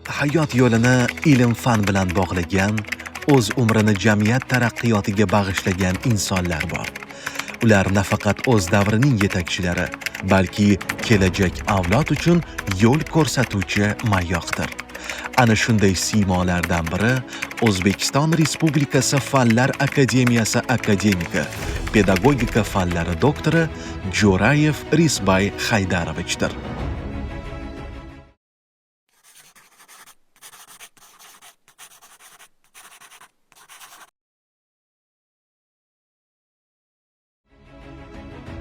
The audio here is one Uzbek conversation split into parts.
hayot yo'lini ilm-fan bilan bog'lagan, o'z umrini jamiyat taraqqiyotiga bag'ishlagan insonlar bor. Ular nafaqat o'z davrining yetakchilari, balki kelajak avlod uchun yo'l ko'rsatuvchi mayyoqdir. Ana shunday siymolardan biri O'zbekiston Respublikasi Fanlar Akademiyasi akademiki, pedagogika fanlari doktori Jo'rayev Risbay Haydarovichdir.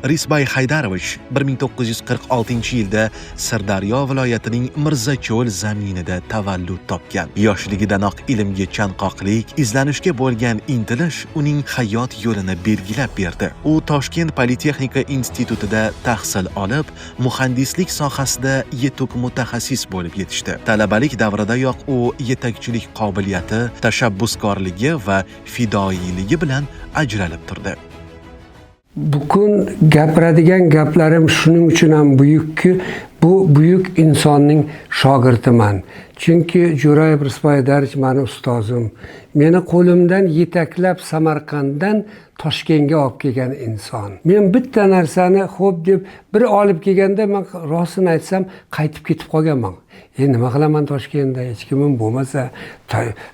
Risbay Haydarovich 1946-yilda Sirdaryo viloyatining Mirzacho'l zaminida tavallud topgan. Yoshligidanoq ilmga chanqoqlik, izlanishga bo'lgan intilish uning hayot yo'lini belgilab berdi. U Toshkent Politexnika institutida tahsil olib, muhandislik sohasida yetuk mutaxassis bo'lib yetishdi. Talabalik davridayoq u yetakchilik qobiliyati, tashabbuskorligi va fidoyiligi bilan ajralib turdi. Bugun gapiradigan gaplarim shuning uchun ham buyukki, bu buyuk insonning shogirdiman. Chunki Jo'rayev Risbay Haydarovich meni ustozim. Meni qo'limdan yetaklab Samarqanddan Toshkentga olib kelgan inson. Men bitta narsani xo'p deb bir olib kelganda men rostini aytsam qaytib ketib qolganman. Nima qilaman Toshkentda, hech kimim bo'lmasa,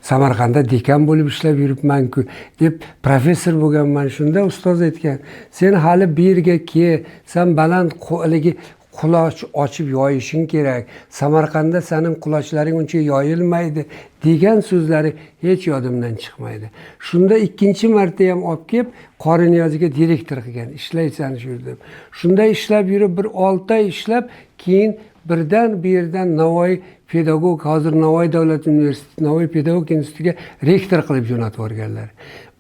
Samarqandda dekan bo'lib ishlab yuribman-ku deb professor bo'lganman. Shunda ustoz aytgan, sen hali bu yerga kel, sen baland qo'ligi quloch ochib yoyishing kerak. Samarqandda sening qulochlaring uncha yoyilmaydi degan so'zlari hech yodimdan chiqmaydi. Shunda ikkinchi marta ham olib kelib Qoriniyoziga direktor qilgan, ishlaysan shu deb. Shunda ishlab yurib bir 6 oy ishlab, keyin birdan bu yerdan Navoiy pedagog, hozir Navoiy davlat universiteti, Navoiy pedagog institutiga rektor qilib jo'natib yuborganlar.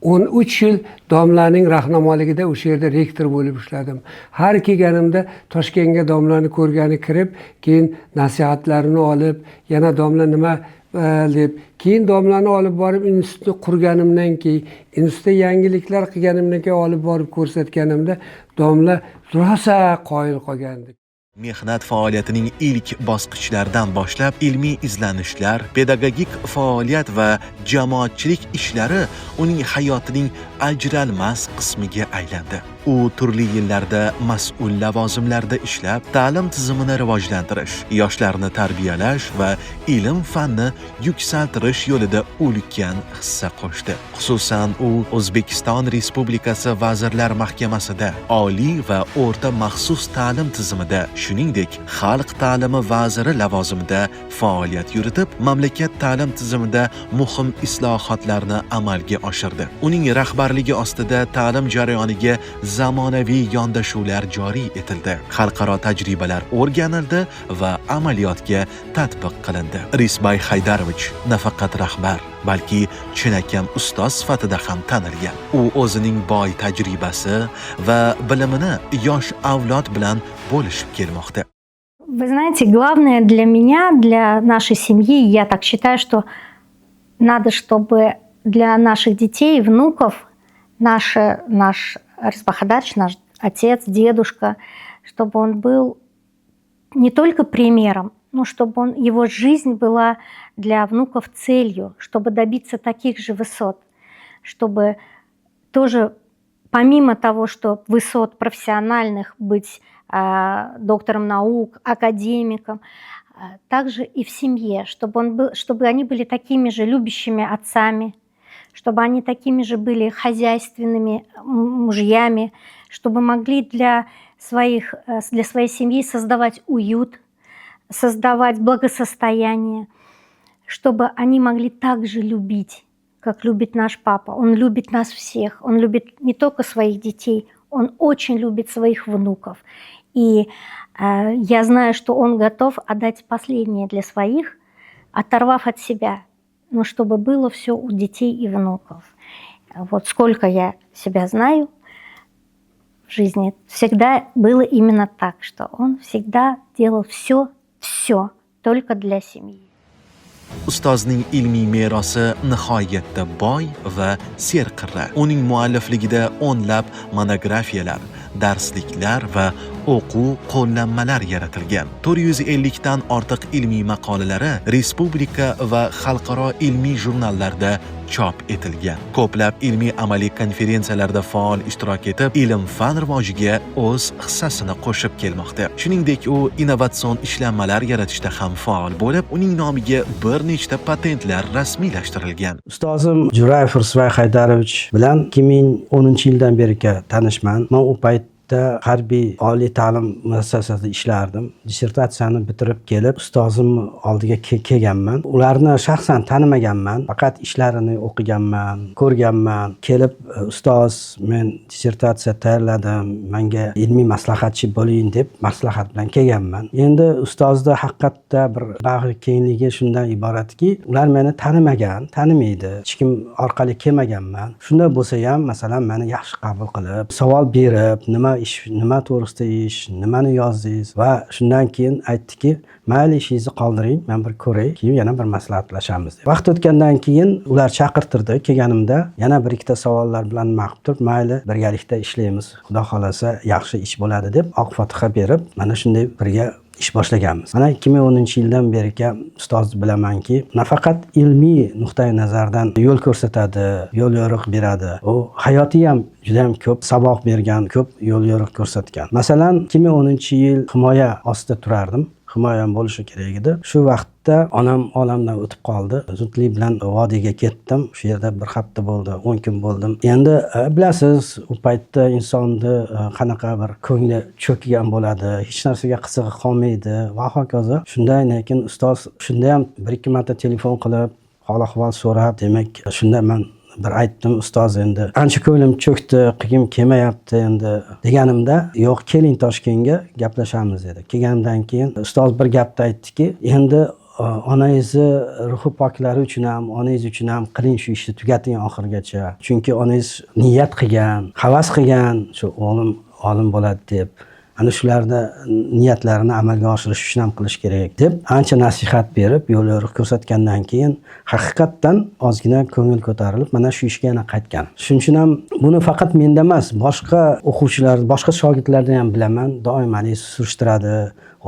13 yil domlaning rahnamoligida o'sha yerda rektor bo'lib ishladim. Har kelganimda Toshkentga domlani ko'rgani kirib, keyin nasihatlarini olib, yana domla nima deb, keyin domlani olib borib institutni qurganimdan keyin, institutda yangiliklar qilganimdan keyin olib borib ko'rsatganimda domla rosa qoyil qolgandi. Mehnat faoliyatining ilk bosqichlaridan boshlab ilmiy izlanishlar, pedagogik faoliyat va jamoatchilik ishlari uning hayotining ajralmas qismiga aylandi. U turli yillarda mas'ul lavozimlarda ishlab, ta'lim tizimini rivojlantirish, yoshlarni tarbiyalash va ilm-fanni yuksaltirish yo'lida ulkan hissa qo'shdi. Xususan, u O'zbekiston Respublikasi Vazirlar Mahkamasida, oliy va o'rta maxsus ta'lim tizimida, shuningdek, xalq ta'limi vaziri lavozimida faoliyat yuritib, mamlakat ta'lim tizimida muhim islohotlarni amalga oshirdi. Uning rahbarligi ostida ta'lim jarayoniga zamonaviy yondashuvlar joriy etildi. Xalqaro tajribalar o'rganildi va amaliyotga tatbiq qilindi. Risbay Haydarovich nafaqat rahbar, balki chinakam ustoz sifatida ham tanilgan. U o'zining boy tajribasi va bilimini yosh avlod bilan bo'lishib kelmoqda. Вы знаете, главное для меня, для нашей семьи, я так считаю, что надо, чтобы для наших детей, внуков, наш Risbay Haydarovich, наш отец, дедушка, чтобы он был не только примером, но чтобы его жизнь была для внуков целью, чтобы добиться таких же высот, чтобы тоже помимо того, что высот профессиональных, быть доктором наук, академиком, также и в семье, чтобы они были такими же любящими отцами, чтобы они такими же были хозяйственными мужьями, чтобы могли для своей семьи создавать уют, создавать благосостояние, чтобы они могли так же любить, как любит наш папа. Он любит нас всех, он любит не только своих детей, он очень любит своих внуков. И я знаю, что он готов отдать последнее для своих, оторвав от себя, но чтобы было все у детей и внуков. Вот сколько я себя знаю в жизни, всегда было именно так, что он всегда делал все только для семьи. Ustozning ilmiy merosi nihoyatda boy va serqirra. Uning muallifligida o'nlab monografiyalar, darsliklar va o'quv qo'llanmalar yaratilgan. 450 dan ortiq ilmiy maqolalari respublika va xalqaro ilmiy jurnallarda chop etilgan. Ko'plab ilmiy amaliy konferensiyalarda faol ishtirok etib, ilm-fan rivojiga o'z hissasini qo'shib kelmoqda. Shuningdek, u innovatsion ishlanmalar yaratishda ham faol bo'lib, uning nomiga bir nechta patentlar rasmiylashtirilgan. Ustozim Jo'rayev Rusvay Haydarovich bilan 2010-yildan beri tanishman. Men u payt harbiy oliy ta'lim muassasasida ishlardim. Dissertatsiyani bitirib kelib, ustozim oldiga kelganman. Ularni shaxsan tanimaganman, faqat ishlarini o'qiganman, ko'rganman. Kelib, ustoz, men dissertatsiya tayyorladim, menga ilmiy maslahatchi bo'ling deb maslahat bilan kelganman. Endi ustozda haqiqatda bir bag'ri kengligi shundan iboratki, ular meni tanimaydi. Hech kim orqali kelmaganman. Shunda bo'lsa ham, masalan, meni yaxshi qabul qilib, savol berib, nima to'g'risida ish, nimani yozdingiz va shundan keyin aytdiki, mayli ishingizni qoldiring, men bir ko'ray, keyin yana bir maslahatlashamiz deb. Vaqt o'tgandan keyin ular chaqirtirdi. Kelganimda yana bir ikkita savollar bilan nima qilib turib, mayli birgalikda ishlaymiz, xudo xolasa yaxshi ish bo'ladi deb oq fotiha berib, mana shunday birga ish boshlaganmiz. Mana 2010-yildan beri ustoz bilamanki, nafaqat ilmiy nuqtai nazardan yo'l ko'rsatadi, yo'l yo'riq beradi. U hayotiy ham juda ham ko'p saboq bergan, ko'p yo'l yo'riq ko'rsatgan. Masalan, 2010-yil himoya ostida turardim. Himoyam bo'lishi kerak edi. Shu vaqtda onam olamdan o'tib qoldi. Zudlik bilan vodiyga ketdim. Shu yerda bir hafta bo'ldi, 10 kun bo'ldim. Endi bilasiz, u paytda insonni qanaqa bir ko'ngli cho'kgan bo'ladi, hech narsaga qizig'i qolmaydi va hokazo. Shundan keyin ustoz shunda ham 1-2 marta telefon qilib, hol ahvol so'rab, demak, shunda men bir aytdim, ustoz, endi ancha ko'nglim cho'kdi, qilgim kelmayapti endi deganimda, yo'q, keling Toshkentga gaplashamiz dedi. Kelganimdan keyin ustoz bir gapni aytdiki, endi onangizni ruhi poklari uchun ham, onangiz uchun ham qiling, shu ishni tugating oxirigacha. Chunki onangiz niyat qilgan, havas qilgan, shu o'g'lim olim bo'ladi deb. Ana shularni niyatlarini amalga oshirish uchun ham qilish kerak deb ancha nasihat berib, yo'l yo'riq ko'rsatgandan keyin haqiqatdan ozgina ko'ngil ko'tarilib, mana shu ishga yana qaytgan. Shuning uchun ham buni faqat menda emas, boshqa o'quvchilar, boshqa shogirdlardan ham bilaman, doim surishtiradi.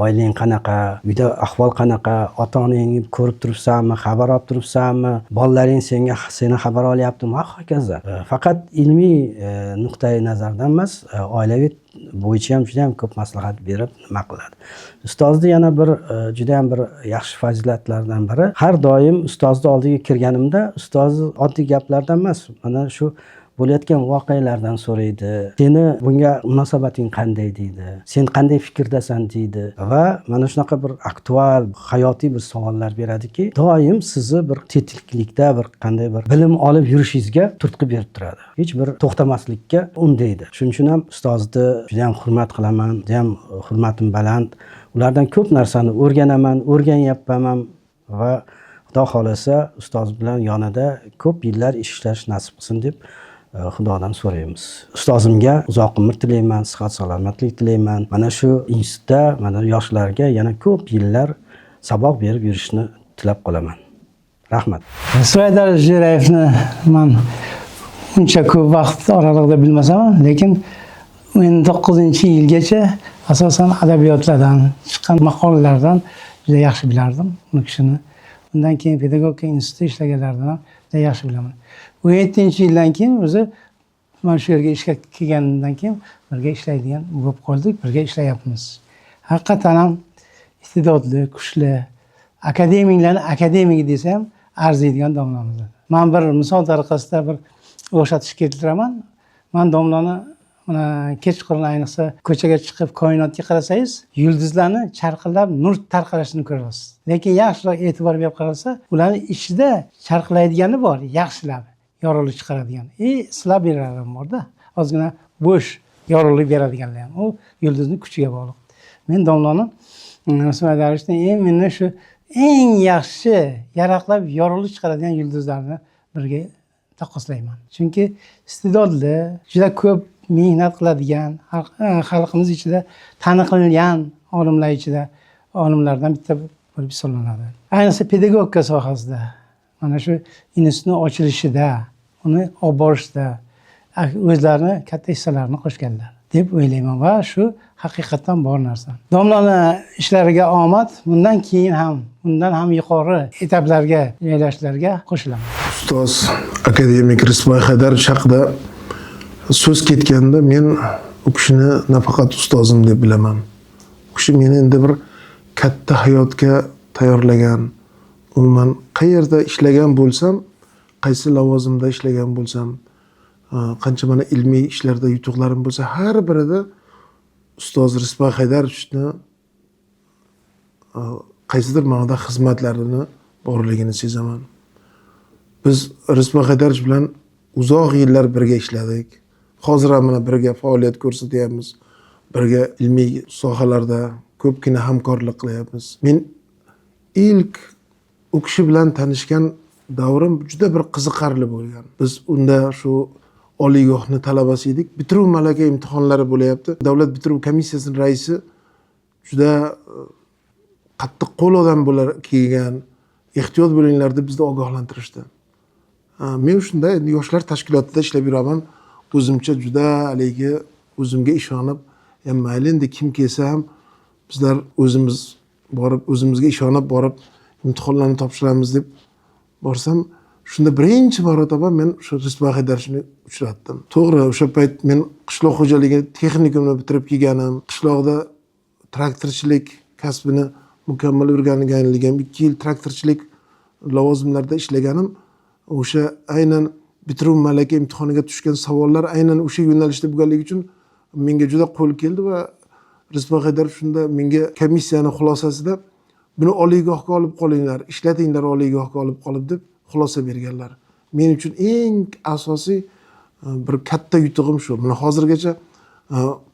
Oilang qanaqa, uyda ahvol qanaqa, ota-onangni ko'rib turibsanmi, xabar olib turibsanmi, bolalaring seni xabar olyaptimi va hokazo. Faqat ilmiy nuqtai nazardan emas, oilaviy bo'yicha ham juda ham ko'p maslahat berib nima qiladi. Ustozni yana bir juda ham bir yaxshi fazilatlardan biri, har doim ustozni oldiga kirganimda, ustoz oddiy gaplardan emas, mana shu bo'layotgan voqealardan so'raydi. Seni bunga munosabating qanday deydi. Sen qanday fikrdasan deydi va mana shunaqa bir aktual, hayotiy bir savollar beradiki, doim sizni bir tetiklikda bir qanday bir bilim olib yurishingizga turtqi berib turadi. Hech bir to'xtamaslikka undaydi. Shuning uchun ham ustozni juda ham hurmat qilaman, juda ham hurmatim baland. Ulardan ko'p narsani o'rganaman, o'rganyapman va xudo xolasa ustoz bilan yonida ko'p yillar ishlash nasib qilsin deb Xudodan so'raymiz. Ustozimga uzoq umr tilayman, sihat salomatlik tilayman. Mana shu institutda mana yoshlarga yana ko'p yillar saboq berib yurishni tilab qolaman. Rahmat. Haydar Jo'rayevni men uncha ko'p vaqt oralig'ida bilmasam, lekin 19-yilgacha asosan adabiyotlardan chiqqan maqolalardan juda yaxshi bilardim u kishini. Undan keyin pedagogika institutida ishlaganlardan ham juda yaxshi bilaman. 17-yildan keyin o'zi mana shu yerga ishga kelgandan keyin birga ishlaydigan bo'lib qoldik, birga ishlayapmiz. Haqiqatan ham iste'dodli, kuchli, akademik desam arziydigan domlamiz. Men bir misol tariqasida bir o'xshatish keltiraman. Men domlani mana kechqurun ayniqsa ko'chaga chiqib koinotga qarasangiz, yulduzlarni charqillab nur tarqalishini ko'rasiz. Lekin yaxshiroq e'tibor berib qarasa, ularning ichida charqlaydigani bor, yaxshilab yorug'lik chiqaradigan. Silab beradigan bor-da. Ozgina bo'sh yorug'lik beradiganlar ham. U yulduzning kuchiga bog'liq. Men domlani Nasmadarishdan meni shu eng yaxshi yaraqlab yorug'lik chiqaradigan yulduzlarni birga taqqoslayman. Chunki iste'dodli, juda ko'p mehnat qiladigan, xalqimiz ichida taniqilgan olimlar ichida olimlardan bitta bo'lib hisoblanadi. Ayniqsa pedagogika sohasida, mana shu institutning ochilishida, uni olib borishda o'zlarini katta hissalarini qo'shganlar. deb o'ylayman va shu haqiqatdan bor narsa. Domlani ishlariga omad, bundan keyin ham, bundan ham yuqori etaplarga joylashlarga qo'shilaman. Ustoz akademik Rizboy Haydarovich haqida so'z ketganda men u kishini nafaqat ustozim deb bilaman. U kishi meni endi bir katta hayotga tayyorlagan. Umuman qayerda ishlagan bo'lsam, qaysi lavozimda ishlagan bo'lsam, qancha mana ilmiy ishlarda yutuqlarim bo'lsa, har birida ustoz Rizboy Haydaravichni qaysidir ma'noda xizmatlarini borligini sezaman. Biz Rizboy Haydarovich bilan uzoq yillar birga ishladik. Hozir ham mana birga faoliyat ko'rsatyapmiz. Birga ilmiy sohalarda ko'pgina hamkorlik qilyapmiz. Men ilk u kishi bilan tanishgan davrim juda bir qiziqarli bo'lgan. Biz unda shu oliygohni talabasi edik. Bitiruv malaka imtihonlari bo'layapti. Davlat bitiruv komissiyasining raisi juda qattiq qo'l odam bo'lar kelgan, ehtiyot bo'linglar deb bizni ogohlantirishdi. Men shunda endi yoshlar tashkilotida ishlab yuraman. O'zimcha juda haligi o'zimga ishonib, mayli endi kim kelsa ham bizlar o'zimiz borib, o'zimizga ishonib borib imtihonlarni topshiramiz deb borsam, shunda birinchi marotaba men shu Rizboy Haydaravichni uchratdim. To'g'ri, o'sha payt men qishloq xo'jaligi texnikumini bitirib kelganim, qishloqda traktorchilik kasbini mukammal o'rganganligim, 2 yil traktorchilik lavozimlarida ishlaganim, o'sha aynan bitiruv malaka imtihoniga tushgan savollar aynan o'sha yo'nalishda bo'lganligi uchun menga juda qo'l keldi va Rizboy Haydarovich shunda menga komissiyani xulosasida buni oliygohga olib qolinglar, ishlatinglar oliygohga olib qolib deb xulosa berganlar. Men uchun eng asosiy bir katta yutug'im shu. Mana hozirgacha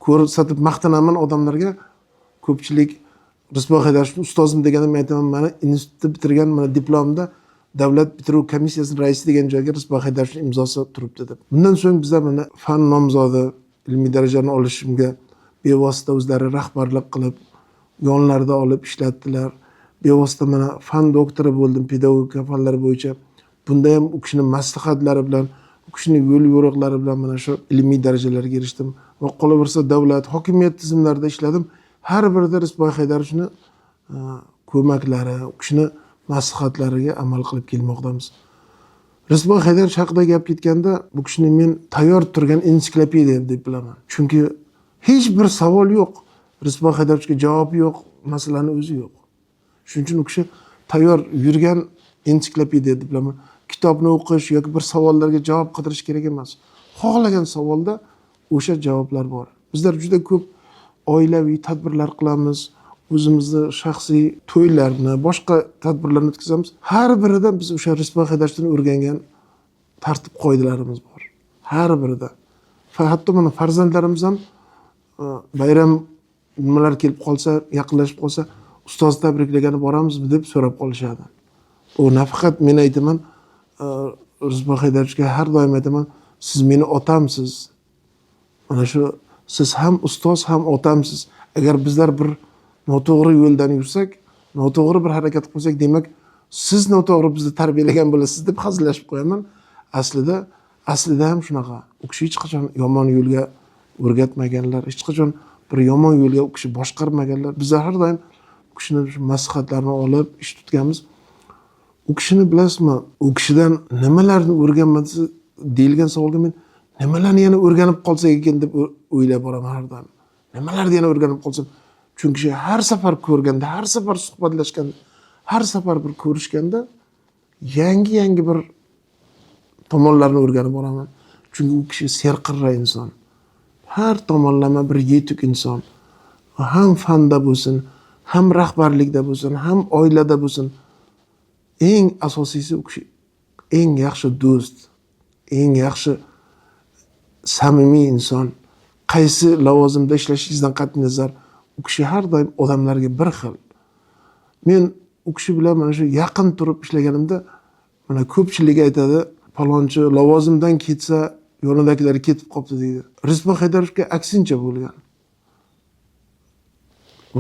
ko'rsatib maqtanaman odamlarga. Ko'pchilik Rizboy Haydarovichni ustozim deganda men aytaman, mana institutni bitirgan, mana diplomda davlat bitiruv komissiyasining raisi degan joyga Rizboy Haydarovichning imzosi turibdi deb. Bundan so'ng bizlar mana fan nomzodi ilmiy darajani olishimga bevosita o'zlari rahbarlik qilib, yonlarida olib ishlatdilar. Bevosita mana fan doktori bo'ldim pedagogika fanlari bo'yicha. Bunda ham u kishining maslahatlari bilan, u kishining yo'l yo'riqlari bilan mana shu ilmiy darajalarga erishdim va qolaversa davlat hokimiyat tizimlarida ishladim. Har birida Rizboy Haydarovichni ko'maklari, u kishining maslahatlariga amal qilib kelmoqdamiz. Rizboy Haydarovich haqida gap ketganda, bu kishini men tayyor turgan ensiklopediya deb bilaman. Chunki hech bir savol yo'q, Rizboy Haydarovichga javob yo'q, masalaning o'zi yo'q. Shuning uchun u kishi tayyor yurgan ensiklopediya deb bilaman. Kitobni o'qish yoki bir savollarga javob qidirish kerak emas. Xohlagan savolda o'sha javoblar bor. Bizlar juda ko'p oilaviy tadbirlar qilamiz, o'zimizni shaxsiy to'ylarni, boshqa tadbirlarni o'tkazamiz. Har birida biz o'sha Rizboy Haydarovichdan o'rgangan tartib qoidalarimiz bor. Har birida. Hatto mana farzandlarimiz ham bayram nimalar kelib qolsa, yaqinlashib qolsa, ustoz tabriklagani boramizmi deb so'rab qolishadi. U nafaqat men aytaman, Rizboy Haydarovichga har doim aytaman, siz meni otamsiz. Mana shu siz ham ustoz ham otamsiz. Agar bizlar bir noto'g'ri yo'ldan yursak, noto'g'ri bir harakat qilsak, demak, siz noto'g'ri bizni tarbiyalagan bo'lasiz deb hazillashib qo'yaman. Aslida ham shunaqa. U kishi hech qachon yomon yo'lga o'rgatmaganlar, hech qachon bir yomon yo'lga u kishi boshqarmaganlar. Bizlar har doim u kishining maslahatlarini olib ish tutganmiz. U kishini bilasizmi? U kishidan nimalarni o'rganmadi deyilgan savolga men nimalarni yana o'rganib qolsak ekan deb o'ylab boraman har doim. Nimalarni yana o'rganib qolsam? Chunki har safar ko'rganda, har safar suhbatlashganda, har safar bir ko'rishganda yangi bir tomonlarni o'rganib boraman. Chunki u kishi serqirra inson. Har tomonlama bir yetuk inson. Ham fanda bo'lsin, ham rahbarlikda bo'lsin, ham oilada bo'lsin. Eng asosiysi u kishi eng yaxshi do'st, eng yaxshi samimiy inson. Qaysi lavozimda ishlashingizdan qat'iy nazar, u kishi har doim odamlarga bir xil. Men u kishi bilan mana shu yaqin turib ishlaganimda, mana ko'pchilik aytadi, falonchi lavozimdan ketsa, yonidagilari ketib qopti deydi. Rizboy Haydarovichga aksincha bo'lgan.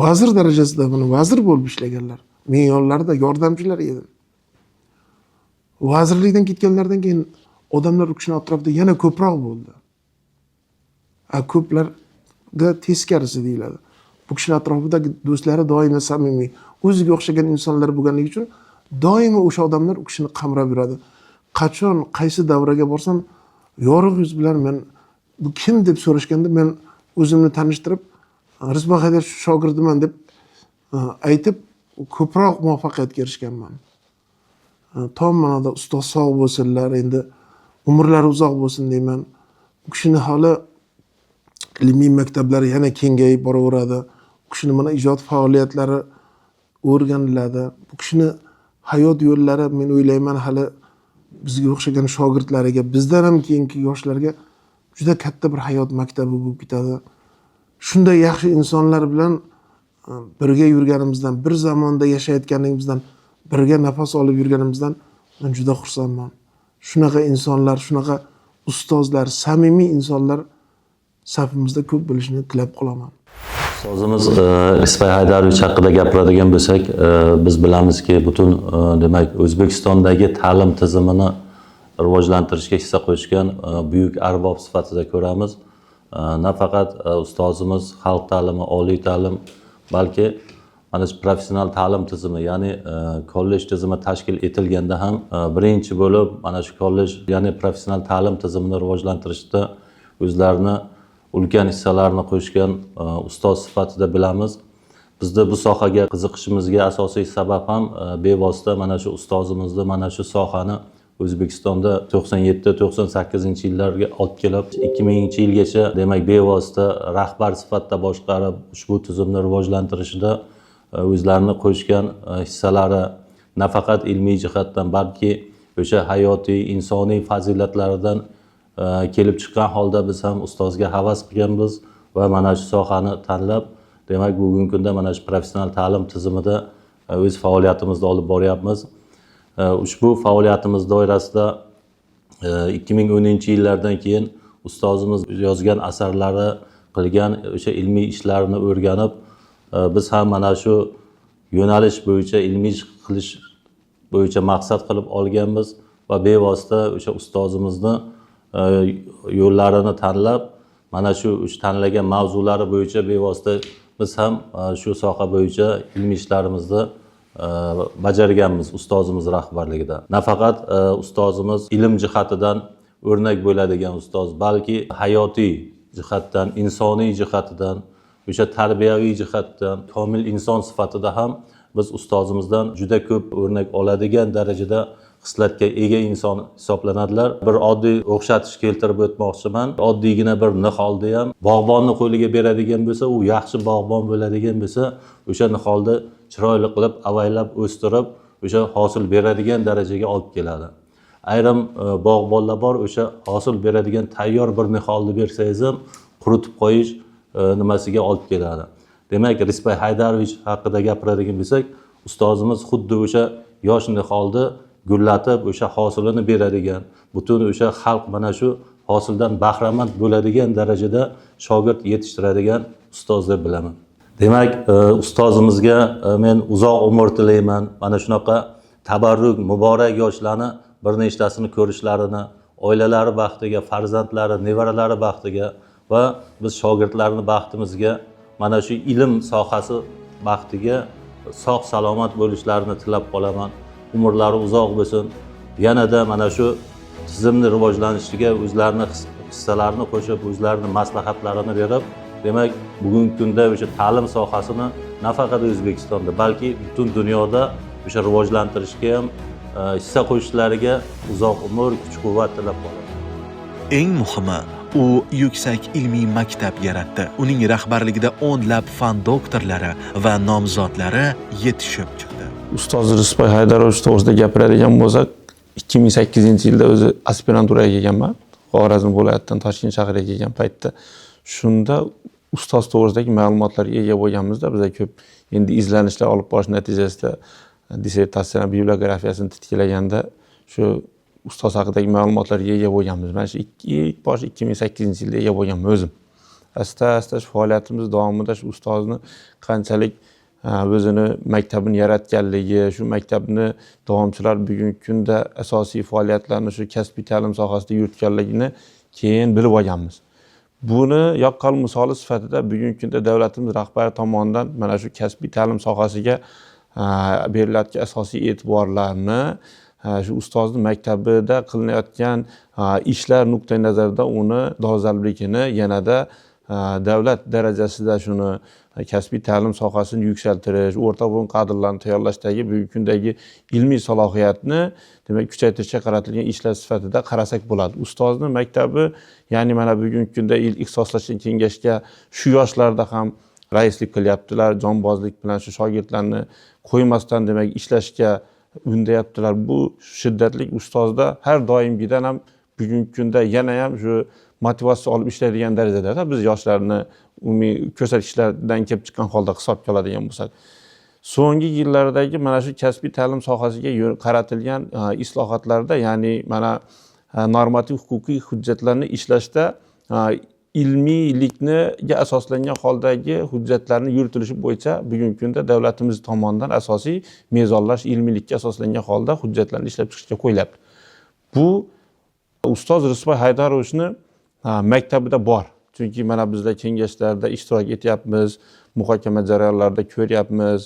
Vazir darajasida, mana vazir bo'lib ishlaganlar. Men yonlarida yordamchilar edim. Vazirlikdan ketganlardan keyin odamlar u kishining atrofida yana ko'proq bo'ldi. Ko'plar teskarisi deyiladi. Bu kishini atrofidagi do'stlari doimo samimiy, o'ziga o'xshagan insonlar bo'lganligi uchun doimo o'sha odamlar u kishini qamrab yuradi. Qachon qaysi davraga borsam, yorug' yuz bilan men bu kim deb so'rashganda men o'zimni tanishtirib, Rizmat Haydar shogirdiman deb aytib ko'proq muvaffaqiyatga erishganman. Tom ma'noda ustoz sog' bo'lsinlar, endi umrlari uzoq bo'lsin deyman. U kishini hali ilmiy maktablari yana kengayib boraveradi. Bu kishini mana ijod faoliyatlari o'rganiladi. Bu kishini hayot yo'llari men o'ylayman hali bizga o'xshagan shogirdlariga, bizdan ham keyingi yoshlarga juda katta bir hayot maktabi bo'lib ketadi. Shunday yaxshi insonlar bilan birga yurganimizdan, bir zamonda yashayotganligimizdan, birga nafas olib yurganimizdan men juda xursandman. Shunaqa insonlar, shunaqa ustozlar, samimiy insonlar safimizda ko'p bo'lishini tilab qolaman. Ustozimiz Rizmat Haydarovich haqida gapiradigan bo'lsak, biz bilamizki, butun demak O'zbekistondagi ta'lim tizimini rivojlantirishga hissa qo'shgan buyuk arbob sifatida ko'ramiz. Nafaqat ustozimiz xalq ta'limi, oliy ta'lim, balki mana shu professional ta'lim tizimi, ya'ni kollej tizimi tashkil etilganda ham birinchi bo'lib mana shu kollej, ya'ni professional ta'lim tizimini rivojlantirishda o'zlarini ulkan hissalarni qo'shgan ustoz sifatida bilamiz. Bizda bu sohaga qiziqishimizga asosiy sabab ham bevosita mana shu ustozimizni mana shu sohani O'zbekistonda 97-98-yillarga olib kelib, 2000-yilgacha demak bevosita rahbar sifatida boshqarib, ushbu tizimni rivojlantirishida o'zlarini qo'shgan hissalari nafaqat ilmiy jihatdan, balki o'sha hayotiy, insoniy fazilatlaridan kelib chiqqan holda biz ham ustozga havas qilganmiz va mana shu sohani tanlab, demak bugungi kunda mana shu professional ta'lim tizimida o'z faoliyatimizni olib boryapmiz. Ushbu faoliyatimiz doirasida 2010-yillardan keyin ustozimiz yozgan asarlari, qilgan o'sha ilmiy ishlarini o'rganib, biz ham mana shu yo'nalish bo'yicha ilmiy qilish bo'yicha maqsad qilib olganmiz va bevosita o'sha ustozimizni yo'llarini tanlab, mana shu tanlagan mavzulari bo'yicha bevosita biz ham shu soha bo'yicha ilmiy ishlarimizni bajarganmiz ustozimiz rahbarligida. Nafaqat ustozimiz ilm jihatidan o'rnak bo'ladigan ustoz, balki hayotiy jihatdan, insoniy jihatidan, o'sha tarbiyaviy jihatdan komil inson sifatida ham biz ustozimizdan juda ko'p o'rnak oladigan darajada xislatga ega inson hisoblanadilar. Bir oddiy o'xshatish keltirib o'tmoqchiman. Oddiygina bir niholni ham bog'bonni qo'liga beradigan bo'lsa, u yaxshi bog'bon bo'ladigan bo'lsa, o'sha niholni chiroyli qilib avaylab o'stirib, o'sha hosil beradigan darajaga olib keladi. Ayrim bog'bonlar bor, o'sha hosil beradigan tayyor bir niholni bersangiz ham quritib qo'yish nimasiga olib keladi. Demak, Rizmat Haydarovich haqida gapiradigan bo'lsak, ustozimiz xuddi o'sha yosh niholni gullatib, o'sha hosilini beradigan, butun o'sha xalq mana shu hosildan bahramand bo'ladigan darajada shogird yetishtiradigan ustoz deb bilaman. Demak, ustozimizga men uzoq umr tilayman. Mana shunaqa tabarruk, muborak yoshlarni bir nechtasini ko'rishlarini, oilalari baxtiga, farzandlari, nevaralari baxtiga va biz shogirdlarning baxtimizga, mana shu ilm sohasi baxtiga sog' salomat bo'lishlarini tilab qolaman. Umrlari uzoq bo'lsin. Yanada mana shu tizimni rivojlanishiga o'zlarini hissalarini qo'shib, o'zlarini maslahatlarini berib, demak, bugungi kunda o'sha ta'lim sohasini nafaqat O'zbekistonda, balki butun dunyoda o'sha rivojlantirishga ham hissa qo'shishlariga uzoq umr, kuch-quvvat tilab qolaman. Eng muhimi, u yuksak ilmiy maktab yaratdi. Uning rahbarligida o'nlab fan doktorlari va nomzodlari yetishib chiqdi. Ustoz Rizmat Haydarovich to'g'risida gapiradigan bo'lsak, 2008-yilda o'zi aspiranturaga kelganman. Xorazm viloyatidan Toshkent shahriga kelgan paytda shunda ustoz to'g'risidagi ma'lumotlarga ega bo'lganmizda, biz ko'p endi izlanishlar olib borish natijasida dissertatsiya bibliografiyasini tiklaganda shu ustoz haqidagi ma'lumotlarga ega bo'lganmiz. Mana shu ilk bosh 2008-yilda ega bo'lganman o'zim. Asta-asta shu faoliyatimiz davomida shu ustozni qanchalik o'zini maktabini yaratganligi, shu maktabni davomchilar bugungi kunda asosiy faoliyatlarni shu kasbiy ta'lim sohasida yuritganligini keyin bilib olganmiz. Buni yaqqol misoli sifatida bugungi kunda davlatimiz rahbari tomonidan mana shu kasbiy ta'lim sohasiga berilayotgan asosiy e'tiborlarni shu ustozni maktabida qilinayotgan ishlar nuqtai nazaridan uni dolzarbligini yanada davlat darajasida shuni kasbiy ta'lim sohasini yuksaltirish, o'rta bugun kadrlarni tayyorlashdagi bugungi kundagi ilmiy salohiyatni demak kuchaytirishga qaratilgan ishlar sifatida qarasak bo'ladi. Ustozni maktabi, ya'ni mana bugungi kunda ixtisoslashgan kengashga shu yoshlarda ham raislik qilyaptilar, jonbozlik bilan shu shogirdlarni qo'ymasdan demak ishlashga undayaptilar. Bu shiddatli ustozda har doimgidan ham bugungi kunda yana ham shu motivatsiya olib ishlaydigan darajada biz yoshlarni umumiy ko'rsatkichlardan kelib chiqqan holda hisobga oladigan bo'lsak, so'nggi yillardagi mana shu kasbiy ta'lim sohasiga qaratilgan islohotlarda, ya'ni mana normativ huquqiy hujjatlarni ishlashda ilmiylikniga asoslangan holdagi hujjatlarni yuritilishi bo'yicha bugungi kunda davlatimiz tomonidan asosiy mezonlash ilmiylikka asoslangan holda hujjatlarni ishlab chiqishga qo'yilyapti. Bu ustoz Rizboy Haydarovichni maktabida bor. Chunki mana bizlar kengashlarda ishtirok etyapmiz, muhokama jarayonlarida ko'ryapmiz,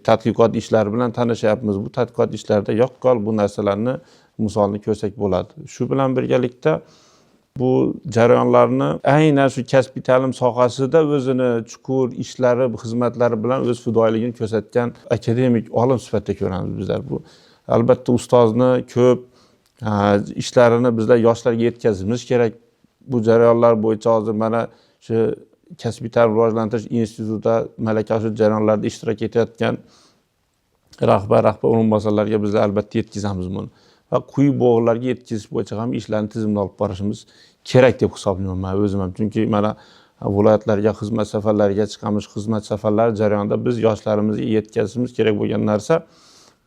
tadqiqot ishlari bilan tanishyapmiz. Bu tadqiqot ishlarida yaqqol bu narsalarni misolni ko'rsak bo'ladi. Shu bilan birgalikda bu jarayonlarni aynan shu kasbiy ta'lim sohasida o'zini chuqur ishlari, xizmatlari bilan o'z fidoyiligini ko'rsatgan akademik olim sifatida ko'ramiz bizlar. Bu albatta ustozni ko'p ishlarini bizlar yoshlarga yetkazishimiz kerak. Bu jarayonlar bo'yicha hozir mana shu kasbiy ta'lim rivojlantirish institutida malaka oshirish jarayonlarida ishtirok etayotgan rahbar o'rinbosarlarga bizlar albatta yetkazamiz buni. Va quyi bo'g'inlarga yetkazish bo'yicha ham ishlarni tizimli olib borishimiz kerak deb hisoblayman men o'zim ham. Chunki mana viloyatlarga xizmat safarlariga chiqamiz, xizmat safarlari jarayonida biz yoshlarimizga yetkazishimiz kerak bo'lgan narsa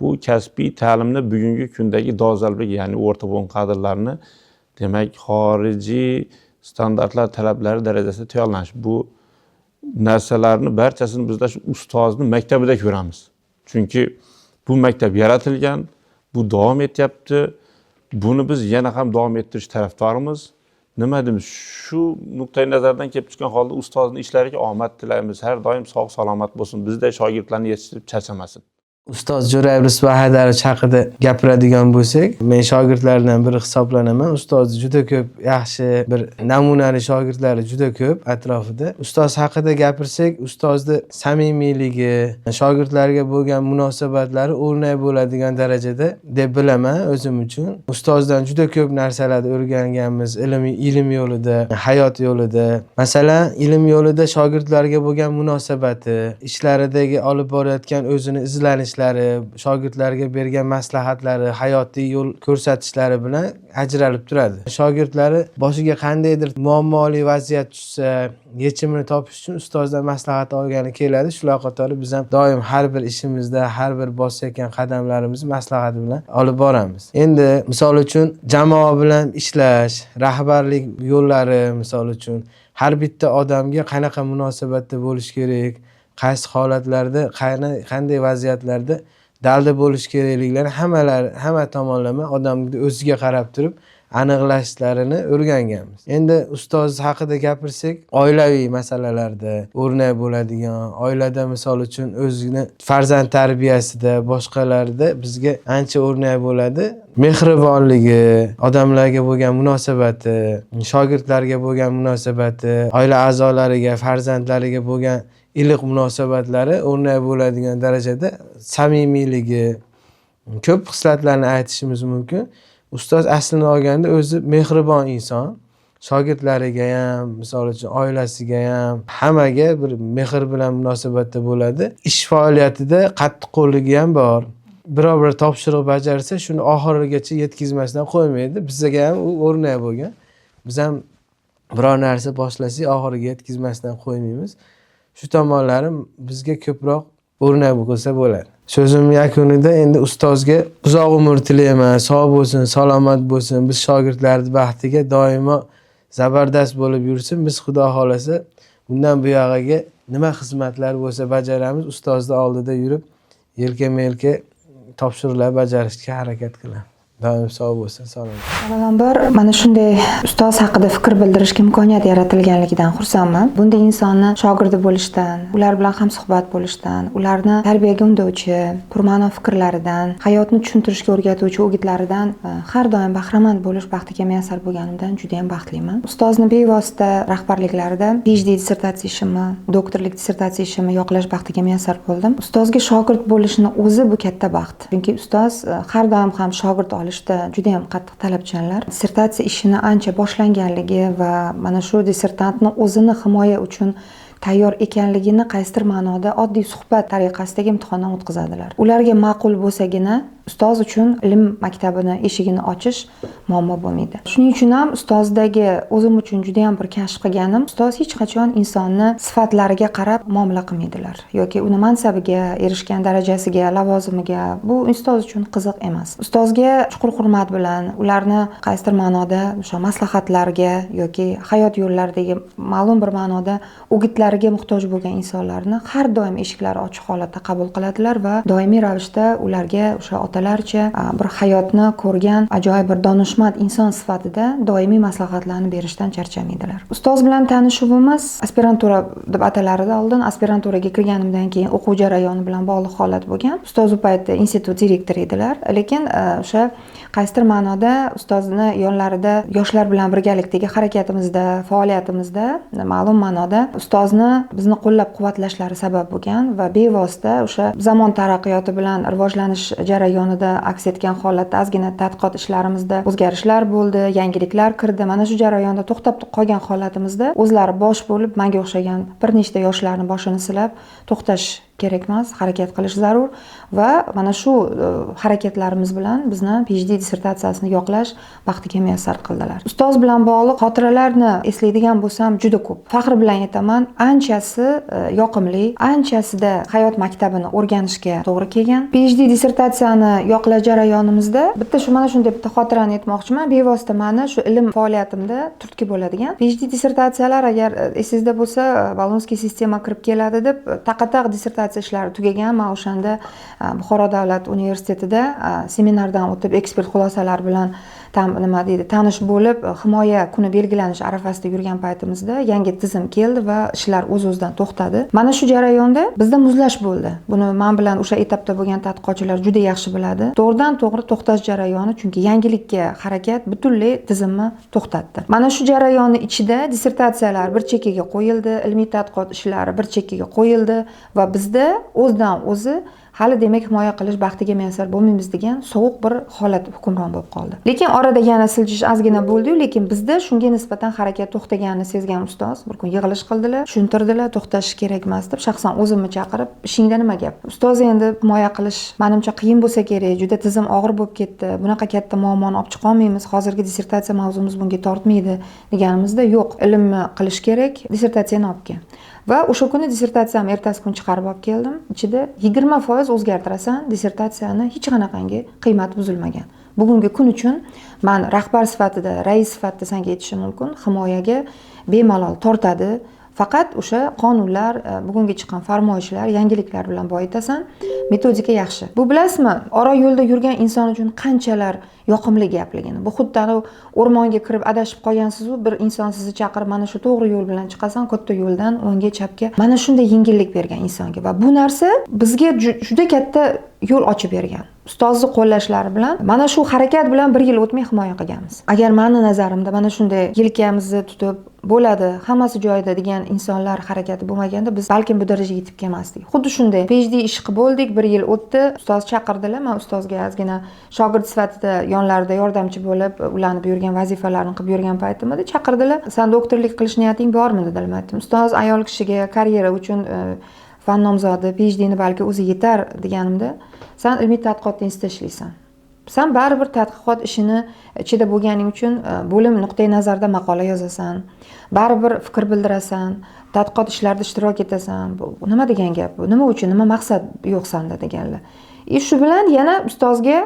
bu kasbiy ta'limni bugungi kundagi dolzarblik, ya'ni o'rta bugun kadrlarni demak xorijiy standartlar talablari darajasida tayyorlanish. Bu narsalarni barchasini bizlar shu ustozni maktabida ko'ramiz. Chunki bu maktab yaratilgan, bu davom etyapti. Buni biz yana ham davom ettirish tarafdorimiz. Nima deymiz? Shu nuqtai nazardan kelib chiqqan holda ustozni ishlariga omad tilaymiz. Har doim sog' salomat bo'lsin. Bizday shogirdlarni yetishtirib charchamasin. Ustoz Jo'rayev Rizboy Haydarovich haqida gapiradigan bo'lsak, men shogirdlardan biri hisoblanaman. Ustoz juda ko'p yaxshi bir namunali shogirdlari juda ko'p atrofida. Ustoz haqida gapirsak, ustozni samimiyligi, shogirdlarga bo'lgan munosabatlari o'rnak bo'ladigan darajada deb bilaman o'zim uchun. Ustozdan juda ko'p narsalarni o'rganganmiz, ilm yo'lida, hayot yo'lida. Masalan, ilm yo'lida shogirdlarga bo'lgan munosabati, ishlaridagi olib borayotgan o'zini izlanishlari, shogirdlarga bergan maslahatlari, hayotiy yo'l ko'rsatishlari bilan ajralib turadi. Shogirdlari boshiga qandaydir muammoli vaziyat tushsa, yechimini topish uchun ustozdan maslahat olgani keladi. Shular qatori biz ham doim har bir ishimizda, har bir bosayotgan qadamlarimizni maslahati bilan olib boramiz. Endi misol uchun jamoa bilan ishlash, rahbarlik yo'llari misol uchun har bitta odamga qanaqa munosabatda bo'lish kerak, qaysi holatlarda, qanday vaziyatlarda dalda bo'lish kerakliklarini hamma tomonlama odamni o'ziga qarab turib aniqlashlarini o'rganganmiz. Endi ustoz haqida gapirsak, oilaviy masalalarda o'rnak bo'ladigan, oilada misol uchun o'zini farzand tarbiyasida, boshqalarida bizga ancha o'rnak bo'ladi. Mehribonligi, odamlarga bo'lgan munosabati, shogirdlarga bo'lgan munosabati, oila a'zolariga, farzandlariga bo'lgan iliq munosabatlari o'rnak bo'ladigan darajada samimiyligi, ko'p xislatlarni aytishimiz mumkin. Ustoz aslini olganda o'zi mehribon inson. Shogirdlariga ham, misol uchun oilasiga ham, hammaga bir mehr bilan munosabatda bo'ladi. Ish faoliyatida qattiqqo'lligi ham bor. Biror bir topshiriq bajarsa, shuni oxirigacha yetkazmasdan qo'ymaydi. Bizga ham u o'rnak bo'lgan. Biz ham biror narsa boshlasak, oxiriga yetkazmasdan qo'ymaymiz. Shu tomonlari bizga ko'proq o'rnak bo'lsa bo'ladi. So'zim yakunida endi ustozga uzoq umr tilayman, sog' bo'lsin, salomat bo'lsin, biz shogirdlarning baxtiga doimo zabardast bo'lib yursin. Biz Xudo xolasa bundan buyog'iga nima xizmatlar bo'lsa bajaramiz, ustozning oldida yurib, yelkama-yelka topshiriqlar bajarishga harakat qilamiz. Doim sog' bo'lsin, salomat. Avvalambor mana shunday ustoz haqida fikr bildirishga imkoniyat yaratilganligidan xursandman. Bunday insonni shogirdi bo'lishdan, ular bilan ham suhbat bo'lishdan, ularni tarbiyaga undovchi, purma'no fikrlaridan, hayotni tushuntirishga o'rgatuvchi o'gitlaridan har doim bahramand bo'lish baxtiga muyassar bo'lganimdan juda ham baxtliman. Ustozni bevosita rahbarliklarida PhD dissertatsiya ishimni, doktorlik dissertatsiya ishimni yoqlash baxtiga muyassar bo'ldim. Ustozga shogird bo'lishni o'zi bu katta baxt. Chunki ustoz har doim ham shogird olishda juda ham qattiq talabchanlar. Dissertatsiya ishini ancha boshlanganligi va mana shu dissertantni o'zini himoya uchun tayyor ekanligini qaysidir ma'noda oddiy suhbat tariqasidagi imtihondan o'tkazadilar. Ularga ma'qul bo'lsagina ustoz uchun ilm maktabini eshigini ochish muammo bo'lmaydi. Shuning uchun ham ustozdagi o'zim uchun juda ham bir kashf qilganim, ustoz hech qachon insonni sifatlariga qarab muomala qilmaydilar yoki uni mansabiga, erishgan darajasiga, lavozimiga. Bu ustoz uchun qiziq emas. Ustozga chuqur hurmat bilan ularni qaysidir ma'noda o'sha maslahatlarga yoki hayot yo'llaridagi ma'lum bir ma'noda o'gitlariga muhtoj bo'lgan insonlarni har doim eshiklari ochiq holatda qabul qiladilar va doimiy ravishda ularga o'sha otalarcha bir hayotni ko'rgan ajoyib bir donishmand inson sifatida doimiy maslahatlarni berishdan charchamaydilar. Ustoz bilan tanishuvimiz aspirantura deb atalardi oldin. Aspiranturaga kirganimdan keyin o'quv jarayoni bilan bog'liq holat bo'lgan. Ustoz u paytda institut direktori edilar. Lekin o'sha qaysidir ma'noda ustozni yonlarida yoshlar bilan birgalikdagi harakatimizda, faoliyatimizda ma'lum ma'noda ustozni bizni qo'llab-quvvatlashlari sabab bo'lgan va bevosita o'sha zamon taraqqiyoti bilan rivojlanish jarayonida aks etgan holatda ozgina tadqiqot ishlarimizda o'zgarishlar bo'ldi, yangiliklar kirdi. Mana shu jarayonda to'xtab qolgan holatimizda o'zlari bosh bo'lib, menga o'xshagan bir nechta yoshlarni boshini silab, to'xtash kerak emas, harakat qilish zarur va mana shu harakatlarimiz bilan bizni PhD dissertatsiyasini yoqlash baxtiga muyassar qildilar. Ustoz bilan bog'liq xotiralarni eslaydigan bo'lsam juda ko'p. Faxr bilan aytaman, anchasi yoqimli, anchasida hayot maktabini o'rganishga to'g'ri kelgan. PhD dissertatsiyani yoqlash jarayonimizda mana shunday bitta xotirani aytmoqchiman. Bevosita meni shu ilm faoliyatimda turtki bo'ladigan PhD dissertatsiyalar agar esingizda bo'lsa, Bolonskiy sistema kirib keladi deb taqataq dissertatsiya ishlari tugagan. Men o'shanda Buxoro davlat universitetida seminardan o'tib ekspert xulosalar bilan tanish bo'lib, himoya kuni belgilanish arafasida yurgan paytimizda yangi tizim keldi va ishlar o'z-o'zidan to'xtadi. Mana shu jarayonda bizda muzlash bo'ldi. Buni men bilan o'sha etapda bo'lgan tadqiqotchilar juda yaxshi biladi. To'g'ridan-to'g'ri to'xtash jarayoni, chunki yangilikka harakat butunlay tizimni to'xtatdi. Mana shu jarayonni ichida dissertatsiyalar bir chekkaga qo'yildi, ilmiy tadqiqot ishlari bir chekkaga qo'yildi va bizda o'zidan o'zi hali demak himoya qilish baxtiga muyassar bo'lmaymiz degan sovuq bir holat hukmron bo'lib qoldi. Lekin orada yana siljish ozgina bo'ldi-yu, lekin bizda shunga nisbatan harakat to'xtaganini sezgan ustoz bir kun yig'ilish qildilar, tushuntirdilar, to'xtash kerak emas deb shaxsan o'zimni chaqirib, ishingda nima gap? Ustoz endi himoya qilish menimcha qiyin bo'lsa kerak, juda tizim og'ir bo'lib ketdi. Bunaqa katta muammoni olib chiqa olmaymiz. Hozirgi dissertatsiya mavzumiz bunga tortmaydi deganimizda, yo'q, ilmni qilish kerak, dissertatsiyani olib kel. Va o'sha kuni dissertatsiyamni ertasi kun chiqarib olib keldim. Ichida 20% o'zgartirasan, dissertatsiyani hech qanaqangi qiymat buzilmagan. Bugungi kun uchun men rahbar sifatida, rais sifatida senga aytishim mumkin, himoyaga bemalol tortadi. Faqat o'sha qonunlar, bugungi chiqqan farmoyishlar, yangiliklar bilan boyitasan, metodika yaxshi. Bu bilasizmi, ora yo'lda yurgan inson uchun qanchalar yoqimli gapligini. Bu xuddi o'rmonga kirib adashib qolgansiz-ku, bir inson sizni chaqirib, mana shu to'g'ri yo'l bilan chiqasan, katta yo'ldan o'ngga, chapga. Mana shunday yengillik bergan insonga va bu narsa bizga juda katta yo'l ochib bergan. Ustozni qo'llashlari bilan mana shu harakat bilan bir yil o'tmay himoya qilganmiz. Agar meni nazarimda mana shunday yelkamizni tutib bo'ladi, hammasi joyida degan insonlar harakati bo'lmaganda biz balkim bu darajaga yetib kelmasdik. Xuddi shunday PhD ish qilib bo'ldik, bir yil o'tdi, ustoz chaqirdilar. Men ustozga ozgina shogird sifatida yonlarida yordamchi bo'lib, ulanib yurgan vazifalarni qilib yurgan paytimda chaqirdilar. Sen doktorlik qilish niyating bormi dedilar. Men aytdim, ustoz ayol kishiga karyera uchun fan nomzodi, PhDni balki o'zi yetar deganimda, sen ilmiy tadqiqot institutida ishlaysan. Sen baribir tadqiqot ishini ichida bo'lganing uchun bo'lim nuqtai nazarida maqola yozasan, baribir fikr bildirasan, tadqiqot ishlarida ishtirok etasan. Bu nima degan gap? Bu nima uchun, nima maqsad yo'q senda deganlar. Shu bilan yana ustozga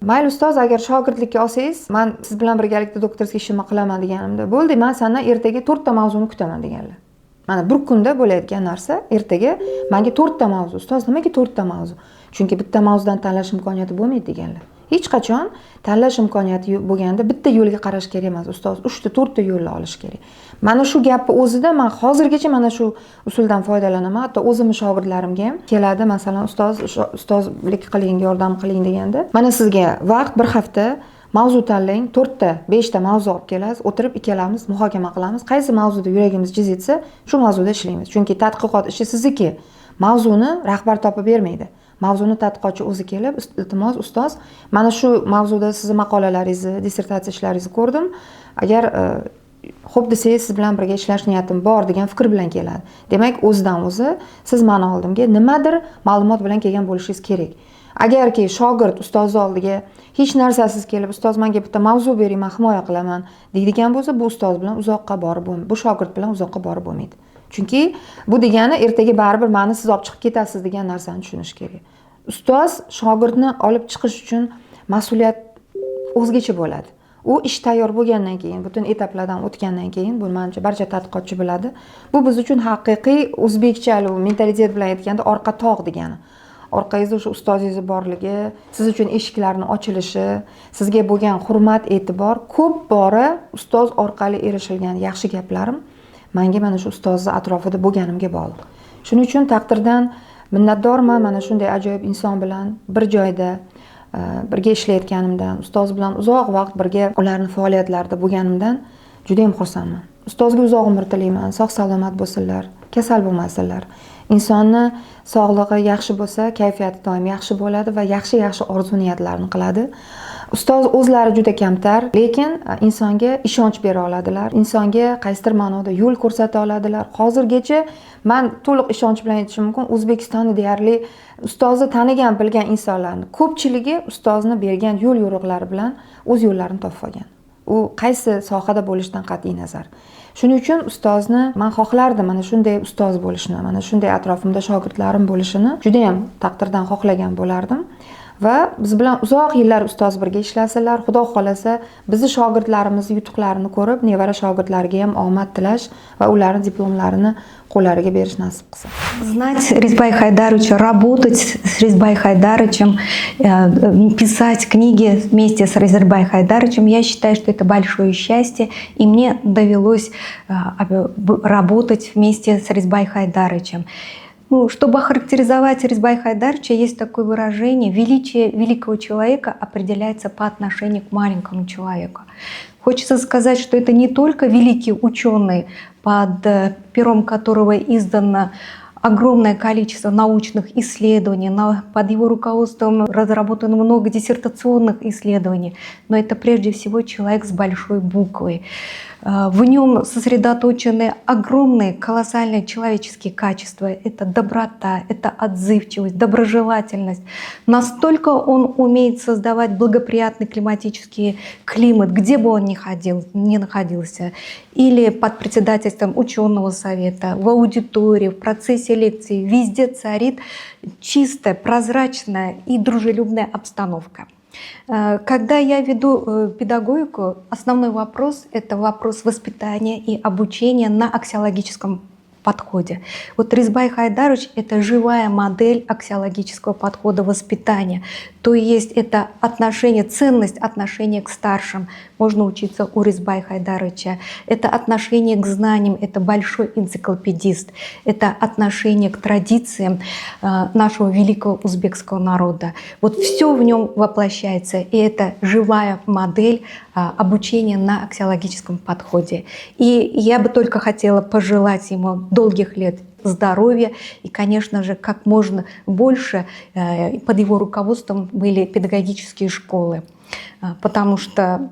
mayli ustoz, agar shogirdlikka olsangiz, men siz bilan birgalikda doktorskiy ishimni qilaman deganimda, bo'ldi, men sendan ertaga 4 ta mavzuni kutaman deganlar. Mana bir kunda bo'layotgan narsa, ertaga menga 4 ta mavzu. Ustoz, nimaga 4 ta mavzu? Chunki bitta mavzudan tanlash imkoniyati bo'lmaydi deganlar. Hech qachon tanlash imkoniyati bo'lganda bitta yo'lga qarash kerak emas. Ustoz 3 ta 4 ta yo'lni olish kerak. Mana shu gapni o'zida men hozirgacha mana shu usuldan foydalanaman. Hatto o'zimning shogirdlarimga ham keladi, masalan, ustozlik qiling, yordam qiling deganda, mana sizga vaqt bir hafta mavzu tanlang, 4 ta, 5 ta mavzu olib kelasiz, o'tirib ikkalamiz muhokama qilamiz. Qaysi mavzuda yuragimiz jiz etsa, shu mavzuda ishlaymiz. Chunki tadqiqot ishi sizniki. Mavzuni rahbar topib bermaydi. Mavzuni tadqiqotchi o'zi kelib, iltimos ustoz, mana shu mavzuda sizning maqolalaringizni, dissertatsiya ishlaringizni ko'rdim. Agar xo'p desangiz, siz bilan birga ishlash niyatim bor degan fikr bilan keladi. Demak, o'zidan o'zi siz meni oldimga nimadir ma'lumot bilan kelgan bo'lishingiz kerak. Agarki shogird ustozni oldiga hech narsasiz kelib, ustoz menga bitta mavzu bering, men himoya qilaman deydigan bo'lsa, bu ustoz bilan uzoqqa borib bo'lmaydi. Bu shogird bilan uzoqqa borib bo'lmaydi. Chunki bu degani ertaga baribir meni siz olib chiqib ketasiz degan narsani tushunish kerak. Ustoz shogirdni olib chiqish uchun mas'uliyat o'zgacha bo'ladi. U ish tayyor bo'lgandan keyin, butun etaplardan o'tgandan keyin, bu menimcha barcha tadqiqotchi biladi. Bu biz uchun haqiqiy o'zbekcha mentalitet bilan aytganda orqa tog' degani. Orqangizda o'sha ustozingiz borligi, siz uchun eshiklarning ochilishi, sizga bo'lgan hurmat, e'tibor, ko'p bora ustoz orqali erishilgan yaxshi gaplarim menga mana shu ustozni atrofida bo'lganimga bog'liq. Shuning uchun taqdirdan minnatdorman mana shunday ajoyib inson bilan bir joyda birga ishlayotganimdan, ustoz bilan uzoq vaqt birga ularning faoliyatlarida bo'lganimdan juda ham xursandman. Ustozga uzoq umr tilayman, sog' salomat bo'lsinlar, kasal bo'lmasinlar. Insonni sog'lig'i yaxshi bo'lsa, kayfiyati doim yaxshi bo'ladi va yaxshi orzu niyatlarni qiladi. Ustoz o'zlari juda kamtar, lekin insonga ishonch bera oladilar, insonga qaysidir ma'noda yo'l ko'rsata oladilar. Hozirgacha men to'liq ishonch bilan aytishim mumkin, O'zbekistonda deyarli ustozni tanigan, bilgan insonlarning ko'pchiligi ustozni bergan yo'l yo'riqlari bilan o'z yo'llarini topib olgan. U qaysi sohada bo'lishidan qat'iy nazar. Shuning uchun ustozni men xohlardim, mana shunday ustoz bo'lishini, mana shunday atrofimda shogirdlarim bo'lishini juda ham taqdirdan xohlagan bo'lardim. Va biz bilan uzoq yillar ustoz birga ishlasinlar. Xudo xolasa, bizni shogirdlarimizni yutuqlarini ko'rib, nevara shogirdlarga ham omad tilash va ularning diplomlarini qo'llariga berish nasib qilsin. Знать Резбай Хайдаровича, работать с Резбай Хайдаровичем, писать книги вместе с Резбай Хайдаровичем, я считаю, что это большое счастье, и мне довелось работать вместе с Резбай Хайдаровичем. Чтобы охарактеризовать Резбай Хайдаровича, есть такое выражение: величие великого человека определяется по отношению к маленькому человеку. Хочется сказать, что это не только великий ученый, под пером которого издано огромное количество научных исследований, под его руководством разработано много диссертационных исследований, но это прежде всего человек с большой буквы. В нем сосредоточены огромные, колоссальные человеческие качества. Это доброта, это отзывчивость, доброжелательность. Настолько он умеет создавать благоприятный климатический климат, где бы он ни находился. Или под председательством ученого совета, в аудитории, в процессе лекции. Везде царит чистая, прозрачная и дружелюбная обстановка. Когда я веду педагогику, основной вопрос – это вопрос воспитания и обучения на аксиологическом подходе. Вот Резбай Хайдарович – это живая модель аксиологического подхода воспитания. То есть это отношение, ценность отношения к старшим. Можно учиться у Резбай Хайдаровича. Это отношение к знаниям, это большой энциклопедист. Это отношение к традициям нашего великого узбекского народа. Вот все в нем воплощается. И это живая модель обучения на аксиологическом подходе. И я бы только хотела пожелать ему долгих лет здоровья и, конечно же, как можно больше под его руководством были педагогические школы. Потому что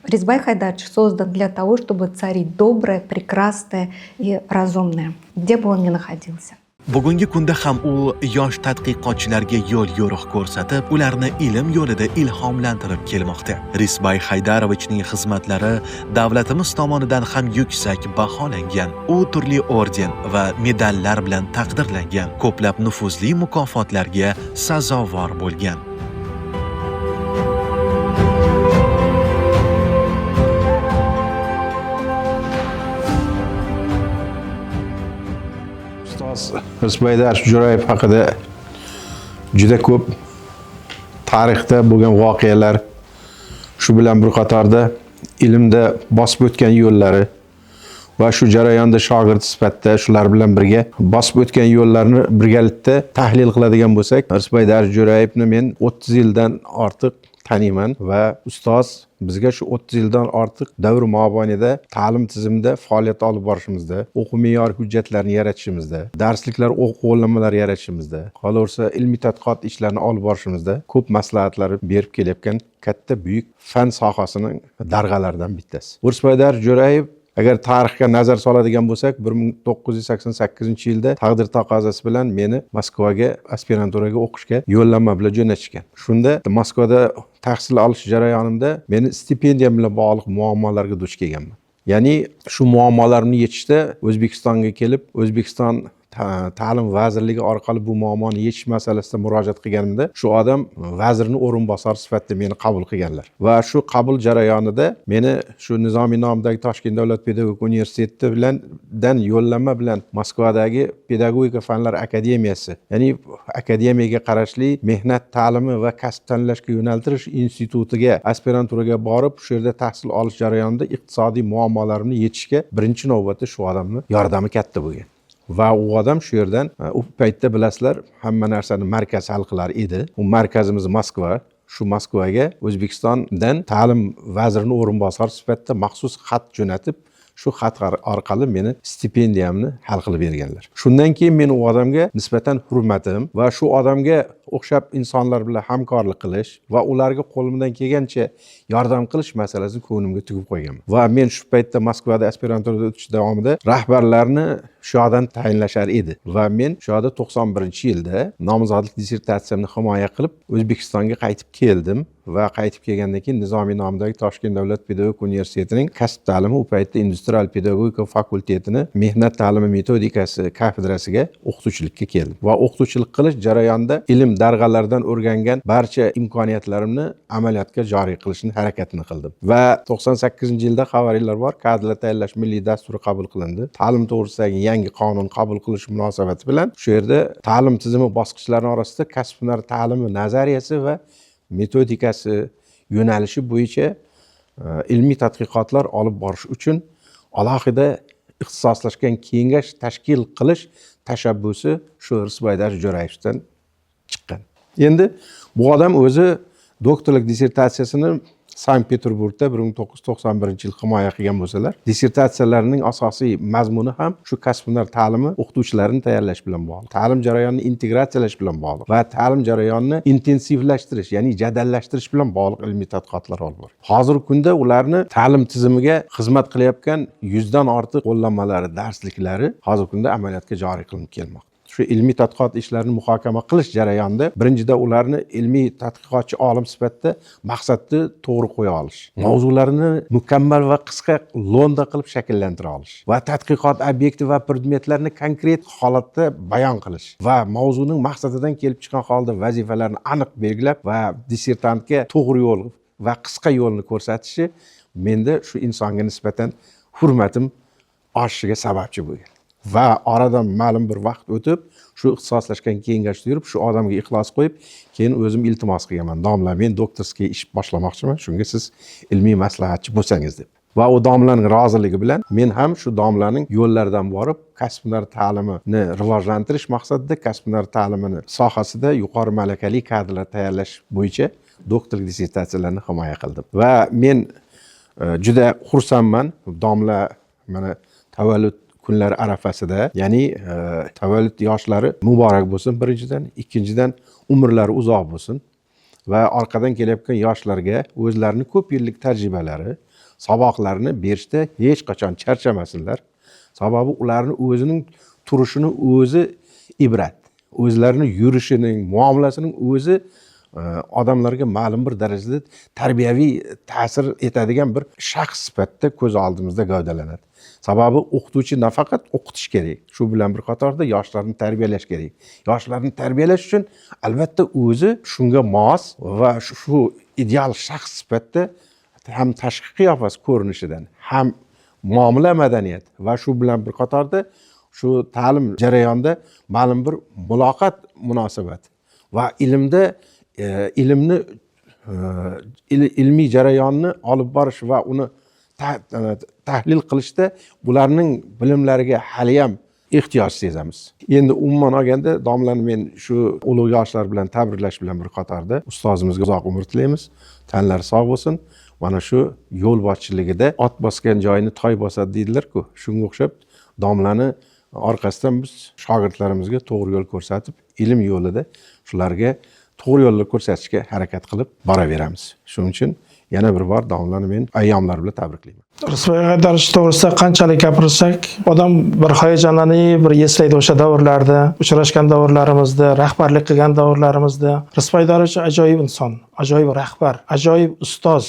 Резбай Хайдарович создан для того, чтобы царить доброе, прекрасное и разумное, где бы он ни находился. Bugungi kunda ham u yosh tadqiqotchilarga yo'l yo'riq ko'rsatib, ularni ilm yo'lida ilhomlantirib kelmoqda. Rezbay Haydarovichning xizmatlari davlatimiz tomonidan ham yuksak baholangan. U turli orden va medallar bilan taqdirlangan, ko'plab nufuzli mukofotlarga sazovor bo'lgan. Rezbay Jo'rayev haqida juda ko'p tarixda bo'lgan voqealar, shu bilan bir qatorda ilmda bosib o'tgan yo'llari va shu jarayonda shogird sifatida shular bilan birga bosib o'tgan yo'llarni birgalikda tahlil qiladigan bo'lsak, Irisbay Darich Jo'rayevni men 30 yildan ortiq taniyman va ustoz bizga shu 30 yildan ortiq davr mobaynida ta'lim tizimida faoliyat olib borishimizda, o'quv me'yori hujjatlarini yaratishimizda, darsliklar, o'quv qo'llanmalar yaratishimizda, qolaversa ilmiy tadqiqot ishlarini olib borishimizda ko'p maslahatlar berib kelayotgan katta buyuk fan sohasining darg'alaridan bittasi. Irisbay Darich Jo'rayev agar tarixga nazar soladigan bo'lsak, 1988-yilda taqdir taqozosi bilan meni Moskvaga aspiranturaga o'qishga yo'llanma bilan jo'natishgan. Shunda Moskvada tahsil olish jarayonimda meni stipendiyam bilan bog'liq muammolarga duch kelganman. Ya'ni shu muammolarni yechishda O'zbekistonga kelib, O'zbekiston ta'lim vazirligi orqali bu muammoni yechish masalasida murojaat qilganimda, shu odam vazirning o'rinbosari sifatida meni qabul qilganlar. Va shu qabul jarayonida meni shu Nizomiy nomidagi Toshkent davlat pedagogik universiteti bilan yo'llanma bilan Moskvadagi Pedagogika fanlari akademiyasi, ya'ni akademiyaga qarashli mehnat ta'limi va kasb tanlashga yo'naltirish institutiga aspiranturaga borib, shu yerda tahsil olish jarayonida iqtisodiy muammolarimni yechishga birinchi navbatda shu odamning yordami katta bo'lgan. Va u odam shu yerdan u paytda bilasizlar, hamma narsani markaz hal qilar edi. U markazimiz Moskva. Shu Moskvaga O'zbekistondan ta'lim vazirining o'rinbosari sifatida maxsus xat jo'natib, shu xat orqali meni stipendiyamni hal qilib berganlar. Shundan keyin men u odamga nisbatan hurmatim va shu odamga o'xshab insonlar bilan hamkorlik qilish va ularga qo'limdan kelgancha yordam qilish masalasini ko'nglimga tugib qo'yganman. Va men shu paytda Moskvada aspiranturada o'tish davomida rahbarlarni shu yoqdan tayinlashar edi va men shu yoqda 91-yilda nomzodlik dissertatsiyamni himoya qilib O'zbekistonga qaytib keldim va qaytib kelgandan keyin Nizomiy nomidagi Toshkent davlat pedagogik universitetining kasb ta'limi, u paytda industrial pedagogika fakultetini mehnat ta'limi metodikasi kafedrasiga o'qituvchilikka keldim va o'qituvchilik qilish jarayonida ilm darg'alaridan o'rgangan barcha imkoniyatlarimni amaliyotga joriy qilishni harakatini qildim. Va 98-yilda xabaringlar bor, kadrlar tayyorlash milliy dasturi qabul qilindi. Ta'lim to'g'risidagi yangi qonun qabul qilish munosabati bilan shu yerda ta'lim tizimi bosqichlari orasida kasb hunar ta'limi nazariyasi va metodikasi yo'nalishi bo'yicha ilmiy tadqiqotlar olib borish uchun alohida ixtisoslashgan kengash tashkil qilish tashabbusi shu Irisbay Darich Jo'rayevdan chiqqan. Endi bu odam o'zi doktorlik dissertatsiyasini Sankt-Peterburgda 1991-yil himoya qilgan bo'lsalar, dissertatsiyalarining asosiy mazmuni ham shu kasb hunar ta'limi o'qituvchilarini tayyorlash bilan bog'liq, ta'lim jarayonini integratsiyalash bilan bog'liq va ta'lim jarayonini intensivlashtirish, ya'ni jadallashtirish bilan bog'liq ilmiy tadqiqotlar olib boradi. Hozirgi kunda ularni ta'lim tizimiga xizmat qilayotgan 100 dan ortiq qo'llanmalari, darsliklari hozirgi kunda amaliyotga joriy qilinib kelmoqda. Shu ilmiy tadqiqot ishlarini muhokama qilish jarayonida birinchidan ularni ilmiy tadqiqotchi olim sifatida maqsadni to'g'ri qo'ya olish, mavzularini mukammal va qisqa lo'nda qilib shakllantira olish va tadqiqot obyekti va predmetlarini konkret holatda bayon qilish va mavzuning maqsadidan kelib chiqqan holda vazifalarni aniq belgilab va dissertantga to'g'ri yo'l va qisqa yo'lni ko'rsatishi menda shu insonga nisbatan hurmatim oshishiga sababchi bo'lgan. Va oradan ma'lum bir vaqt o'tib, shu ixtisoslashgan kengashda yurib, shu odamga ixlos qo'yib, keyin o'zim iltimos qilganman. Domla, men doktorskiy ish boshlamoqchiman, shunga siz ilmiy maslahatchi bo'lsangiz deb. Va u domlaning roziligi bilan men ham shu domlaning yo'llaridan borib, kasb hunar ta'limini rivojlantirish maqsadida kasb hunar ta'limini sohasida yuqori malakali kadrlar tayyorlash bo'yicha doktorlik dissertatsiyalarini himoya qildim. Va men juda xursandman. Domla mana tavallud kunlari arafasida, ya'ni tavallud yoshlari muborak bo'lsin birinchidan, ikkinchidan umrlari uzoq bo'lsin va orqadan kelayotgan yoshlarga o'zlarining ko'p yillik tajribalari, saboqlarini berishda hech qachon charchamasinlar. Sababi ularni o'zining turishini o'zi ibrat, o'zlarining yurishining, muomalasining o'zi odamlarga ma'lum bir darajada tarbiyaviy ta'sir etadigan bir shaxs sifatida ko'z oldimizda gavdalanadi. Sababi o'qituvchi nafaqat o'qitish kerak, shu bilan bir qatorda yoshlarni tarbiyalash kerak. Yoshlarni tarbiyalash uchun albatta o'zi shunga mos va shu ideal shaxs sifatida ham tashqi qiyofasi ko'rinishidan, ham muomala madaniyat va shu bilan bir qatorda shu ta'lim jarayonida ma'lum bir muloqot munosabati va ilmda ilmni ilmiy jarayonni olib borish va uni tahlil qilishda bularning bilimlariga haliyam ehtiyoj sezamiz. Endi umuman olganda domlani men shu ulug' yoshlar bilan tabriklash bilan bir qatorda ustozimizga uzoq umr tilaymiz. Tanlari sog' bo'lsin. Mana shu yo'l boshchiligida ot bosgan joyini toy bosadi deydilar-ku. Shunga o'xshab domlani orqasidan biz shogirdlarimizga to'g'ri yo'l ko'rsatib, ilm yo'lida shularga to'g'ri yo'lni ko'rsatishga harakat qilib boraveramiz. Shuning uchun yana bir bor domlani men ayyomlar bilan tabriklayman. Risbay Haydarovich to'g'risida qanchalik gapirsak, odam bir hayajonlanib, bir eslaydi o'sha davrlarda, uchrashgan davrlarimizda, rahbarlik qilgan davrlarimizda. Risbay Haydarovich ajoyib inson, ajoyib rahbar, ajoyib ustoz.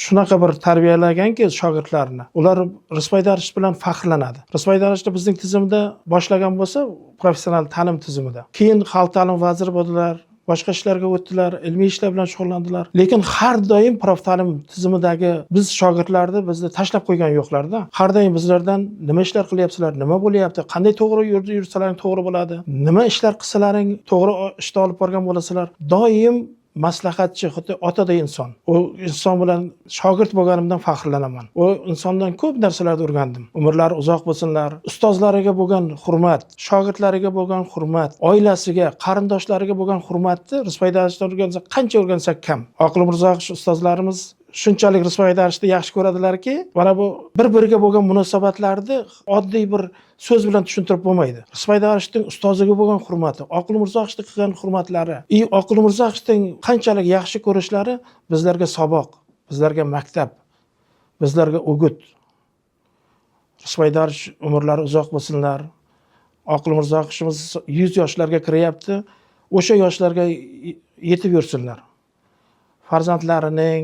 Shunaqa bir tarbiyalaganki shogirdlarini. Ular Risbay Haydarovich bilan faxrlanadi. Risbay Haydarovich bizning tizimda boshlagan bo'lsa, professional ta'lim tizimida. Keyin xalq ta'lim vaziri bo'ldilar. Boshqa ishlarga o'tdilar, ilmiy ishlar bilan shug'ullandilar. Lekin har doim prof ta'lim tizimidagi biz shogirdlarni bizni tashlab qo'ygan yo'qlarda. Har doim bizlardan nima ishlar qilyapsizlar, nima bo'lyapti, qanday to'g'ri yo'lda yursalaring to'g'ri bo'ladi, nima ishlar qilsalaring to'g'ri ishda olib borgan bo'lasizlar. Doim maslahatchi, xuddi otaday inson. U inson bilan shogird bo'lganimdan faxrlanaman. U insondan ko'p narsalarni o'rgandim. Umrlari uzoq bo'lsinlar. Ustozlariga bo'lgan hurmat, shogirdlariga bo'lgan hurmat, oilasiga, qarindoshlariga bo'lgan hurmatni Risbay Haydarovichdan o'rgansak, qancha o'rgansak kam. Oqil Mirzoqich ustozlarimiz shunchalik Risbay Haydarovichni yaxshi ko'radilarki, mana bu bir-biriga bo'lgan munosabatlarni oddiy bir so'z bilan tushuntirib bo'lmaydi. Risbay Haydarovichning ustoziga bo'lgan hurmati, Oqil Mirzoqichning qilgan hurmatlari, Oqil Mirzoqichning qanchalik yaxshi ko'rishlari bizlarga saboq, bizlarga maktab, bizlarga o'g'it. Risbay Haydarovich umrlari uzoq bo'lsinlar. Oqil Mirzoqichimiz 100 yoshlarga kiryapti. O'sha yoshlarga yetib yursinlar. Farzandlarining,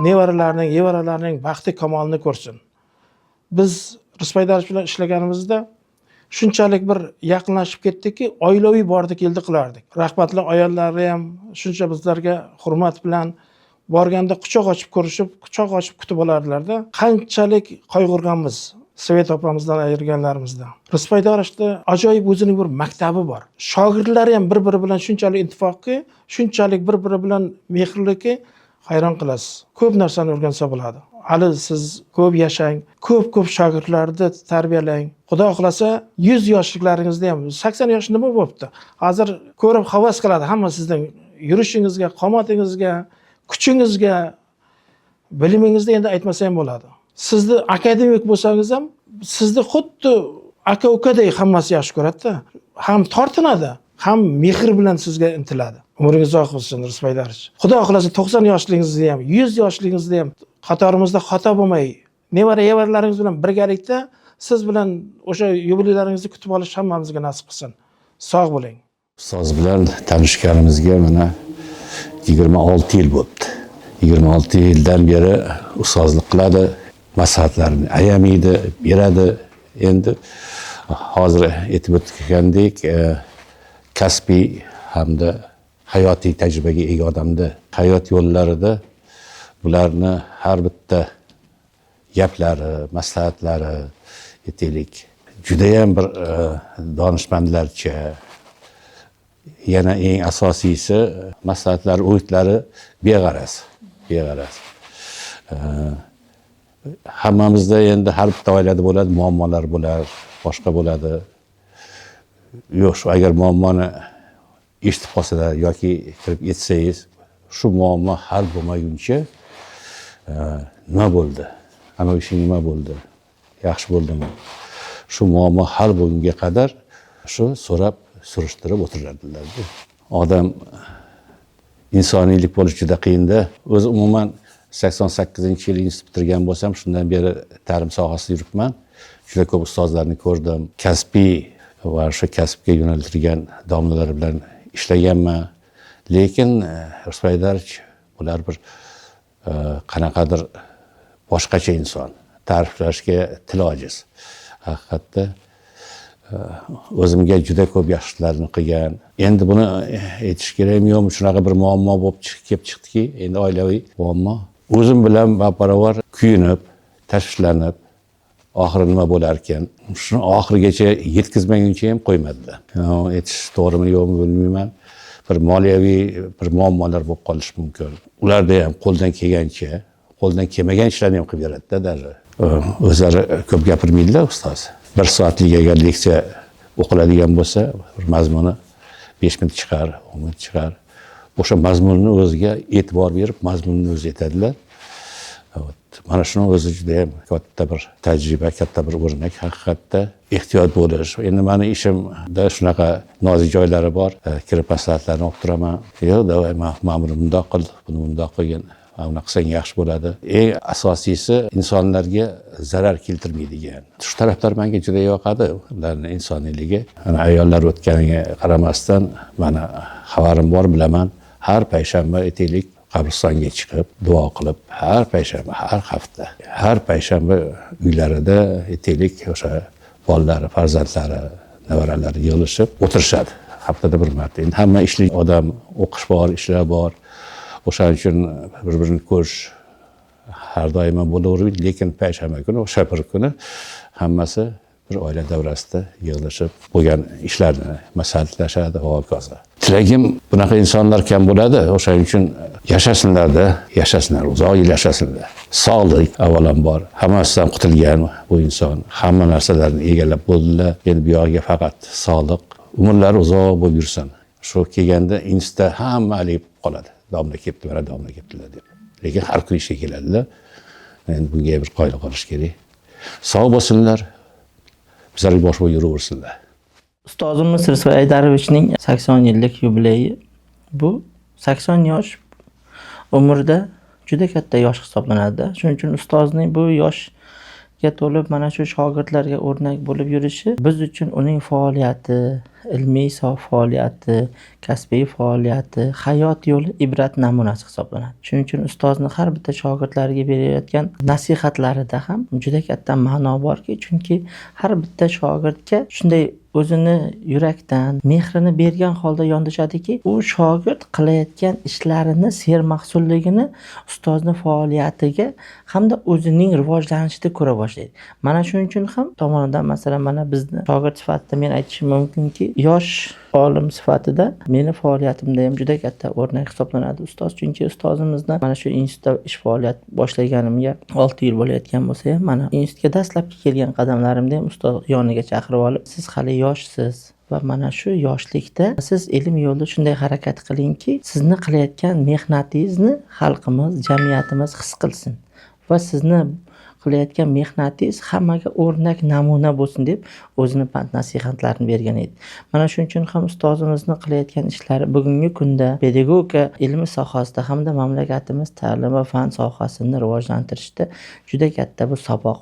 nevaralarining, yevaralarining baxti kamolini ko'rsin. Biz Risbay Haydarovich bilan ishlaganimizda shunchalik bir yaqinlashib ketdikki, oilaviy bordi keldi qilardik. Rahmatli ayollari ham shuncha bizlarga hurmat bilan borganda quchoq ochib ko'rishib, quchoq ochib kutib olardilarda. Qanchalik qayg'urganmiz Svet opamizdan ayirganlarimizda. Risbay Haydarovichda ajoyib o'zining bir maktabi bor. Shogirdlari ham bir-biri bilan shunchalik ittifoqki, shunchalik bir-biri bilan mehrliki, hayron qilasiz. Ko'p narsani o'rgansa bo'ladi. Hali siz ko'p yashang, ko'p shogirdlarni tarbiyalang. Xudo xolasa 100 yoshliklaringizda ham 80 yosh nima bo'pti? Hozir ko'rib havas qiladi hamma sizning yurishingizga, qomatingizga, kuchingizga, bilimingizda endi aytmasa ham bo'ladi. Sizni akademik bo'lsangiz ham sizni xuddi aka-ukadek hammasi yaxshi ko'radi-da. Ham tortinadi, ham mehr bilan sizga intiladi. Umringiz uzoq bo'lsin Risbay Haydarovich. Xudo xolasa 90 yoshligingizda ham, 100 yoshligingizda ham qatorimizda xato bo'lmay, nevara-yevaralaringiz bilan birgalikda siz bilan o'sha yubileylaringizni kutib olish hammamizga nasib qilsin. Sog' bo'ling. Ustoz bilan tanishganimizga mana 26 yil bo'ldi. 26 yildan beri ustozlik qiladi, maslahatlarini ayamaydi, beradi. Endi hozir aytib o'tgandek, kasbiy hamda hayotiy tajribaga ega odamda hayot yo'llarida bularni har bitta gaplari, maslahatlari aytaylik, judayam bir donishmandlarcha, yana eng asosiysi maslahatlari, o'yitlari beg'araz. Hammamizda endi har bitta oilada bo'ladi, muammolar bo'lar, boshqa bo'ladi. Yo'q, shu agar muammoni eshitib qolsalar yoki kirib yetsangiz, shu muammo hal bo'lmaguncha nima bo'ldi? Ana ishing nima bo'ldi? Yaxshi bo'ldimi? Shu muammo hal bo'lgunga qadar shu so'rab, surishtirib o'tiradilar. Odam insoniylik bo'lish juda qiyin-da. O'zi umuman 88-yil institut bitirgan bo'lsam, shundan beri ta'lim sohasida yuribman. Juda ko'p ustozlarni ko'rdim. Kasbiy va shu kasbga yo'naltirilgan domlalar bilan ishlaganman. Lekin Risbay Haydarovich ular bir qanaqadir boshqacha inson. Ta'riflashga til ojiz. Haqiqatda o'zimga juda ko'p yaxshiliklarni qilgan. Endi buni aytish kerakmi yo'qmi, shunaqa bir muammo bo'lib kelib chiqdiki, endi oilaviy muammo. O'zim bilan barobar kuyinib, tashvishlanib, oxiri nima bo'lar ekan, shuni oxirigacha yetkazmaguncha ham qo'ymadilar. Aytish to'g'rimi yo'qmi bilmayman. bir moliyaviy bir muammolar bo'lib qolishi mumkin. Ularda ham qo'ldan kelgancha, qo'ldan kelmagan ishlarni ham qilib beradida даже. O'zlari ko'p gapirmaydilar ustoz. 1 soatlik agar leksiya o'qiladigan bo'lsa, bir mazmuni 5 minut chiqar, 10 minut chiqar. O'sha mazmunni o'ziga e'tibor berib, mazmunni o'zi aytadilar. Mana shuni o'zi juda ham katta bir tajriba, katta bir o'rnak haqiqatda. Ehtiyot bo'lish. Endi meni ishimda shunaqa nozik joylari bor. Kirib maslahatlarni olib turaman. Yo'q, davay ma'mur bundoq qil, buni bundoq qilgin. Buni qilsang yaxshi bo'ladi. Eng asosiysi insonlarga zarar keltirmaydigan. Shu taraflar menga juda yoqadi, ularning insoniyligi. Ana ayollar o'tganiga qaramasdan, mana xabarim bor, bilaman. Har payshanba aytaylik qabristonga chiqib, duo qilib, har payshanba, har hafta, har payshanba uylarida aytaylik o'sha bolalari, farzandlari, nevaralari yig'ilishib o'tirishadi. Haftada bir marta. Endi hamma ishli odam, o'qish bor, ishlar bor. O'shaning uchun bir-birini ko'rish har doim bo'lavermaydi, lekin payshanba kuni, o'sha bir kuni hammasi bir oila davrasida yig'ilishib bo'lgan ishlarni maslahatlashadi va hokazo. Tilagim bunaqa insonlar kam bo'ladi. O'shaning uchun yashashinlar, uzoq yil yashasinlar. Sog'lik avvalambor, hammasidan qutulgan bu inson, hamma narsalarni egallab bo'ldilar. Endi bu yoqqa faqat sog'lik, umrlari uzoq bo'lib yursin. Shu kelganda insta hamma alib qoladi. Domla kelibdilar, domla kelibdilar deb. Lekin har kun ishga keladilar. Endi bunga bir qoida qilish kerak. Sog' bo'lsinlar, bizlarga bosh bo'lib yuraversinlar. Ustozimiz Rizva Haydarovichning 80 yillik yubileyi. Bu 80 yosh umrda juda katta yosh hisoblanadi. Shuning uchun ustozning bu yoshga to'lib mana shu shogirdlarga o'rnak bo'lib yurishi biz uchun uning faoliyati, ilmiy faoliyati, kasbiy faoliyati, hayot yo'li ibrat namunasi hisoblanadi. Shuning uchun ustozni har bitta shogirdlariga berayotgan nasihatlarida ham juda katta ma'no borki, chunki har bitta shogirdga shunday o'zini yurakdan, mehrini bergan holda yondashadiki, u shogird qilayotgan ishlarini, sermahsulligini ustozni faoliyatiga hamda o'zining rivojlanishida ko'ra boshlaydi. Mana shuning uchun ham tomonidan masalan mana bizni shogird sifatida men aytishim mumkinki, yosh olim sifatida meni faoliyatimda ham juda katta o'rnak hisoblanadi ustoz. Chunki ustozimizni mana shu institutda ish faoliyat boshlaganimga 6 yil bo'layotgan bo'lsa ham, mana institutga dastlabki kelgan qadamlarimda ham ustoz yoniga chaqirib olib, siz hali yoshsiz va mana shu yoshlikda siz ilm yo'lida shunday harakat qilingki, sizni qilayotgan mehnatingizni xalqimiz, jamiyatimiz his qilsin va sizni qilayotgan mehnatingiz hammaga o'rnak namuna bo'lsin deb o'zini pand nasihatlarini bergan edi. Mana shuning uchun ham ustozimizni qilayotgan ishlari bugungi kunda pedagogika ilmi sohasida hamda mamlakatimiz ta'lim va fan sohasini rivojlantirishda juda katta bu saboq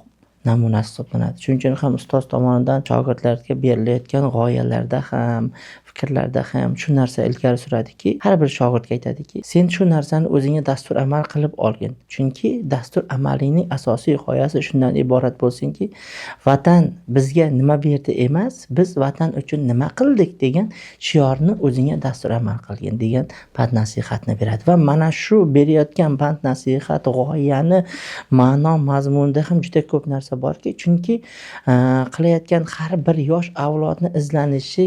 namunasi hisoblanadi. Shuning uchun ham ustoz tomonidan shogirdlarga berilayotgan g'oyalarda ham, fikrlarda ham shu narsa ilgari suradiki, har bir shogirdga aytadiki, sen shu narsani o'zingga dastur amal qilib olgin. Chunki dastur amalining asosiy g'oyasi shundan iborat bo'lsinki, vatan bizga nima berdi emas, biz vatan uchun nima qildik degan shiorni o'zingga dastur amal qilgin degan pand nasihatni beradi. Va mana shu berayotgan pand nasihat g'oyani ma'no mazmunida ham juda ko'p narsa borki, chunki qilayotgan har bir yosh avlodni izlanishi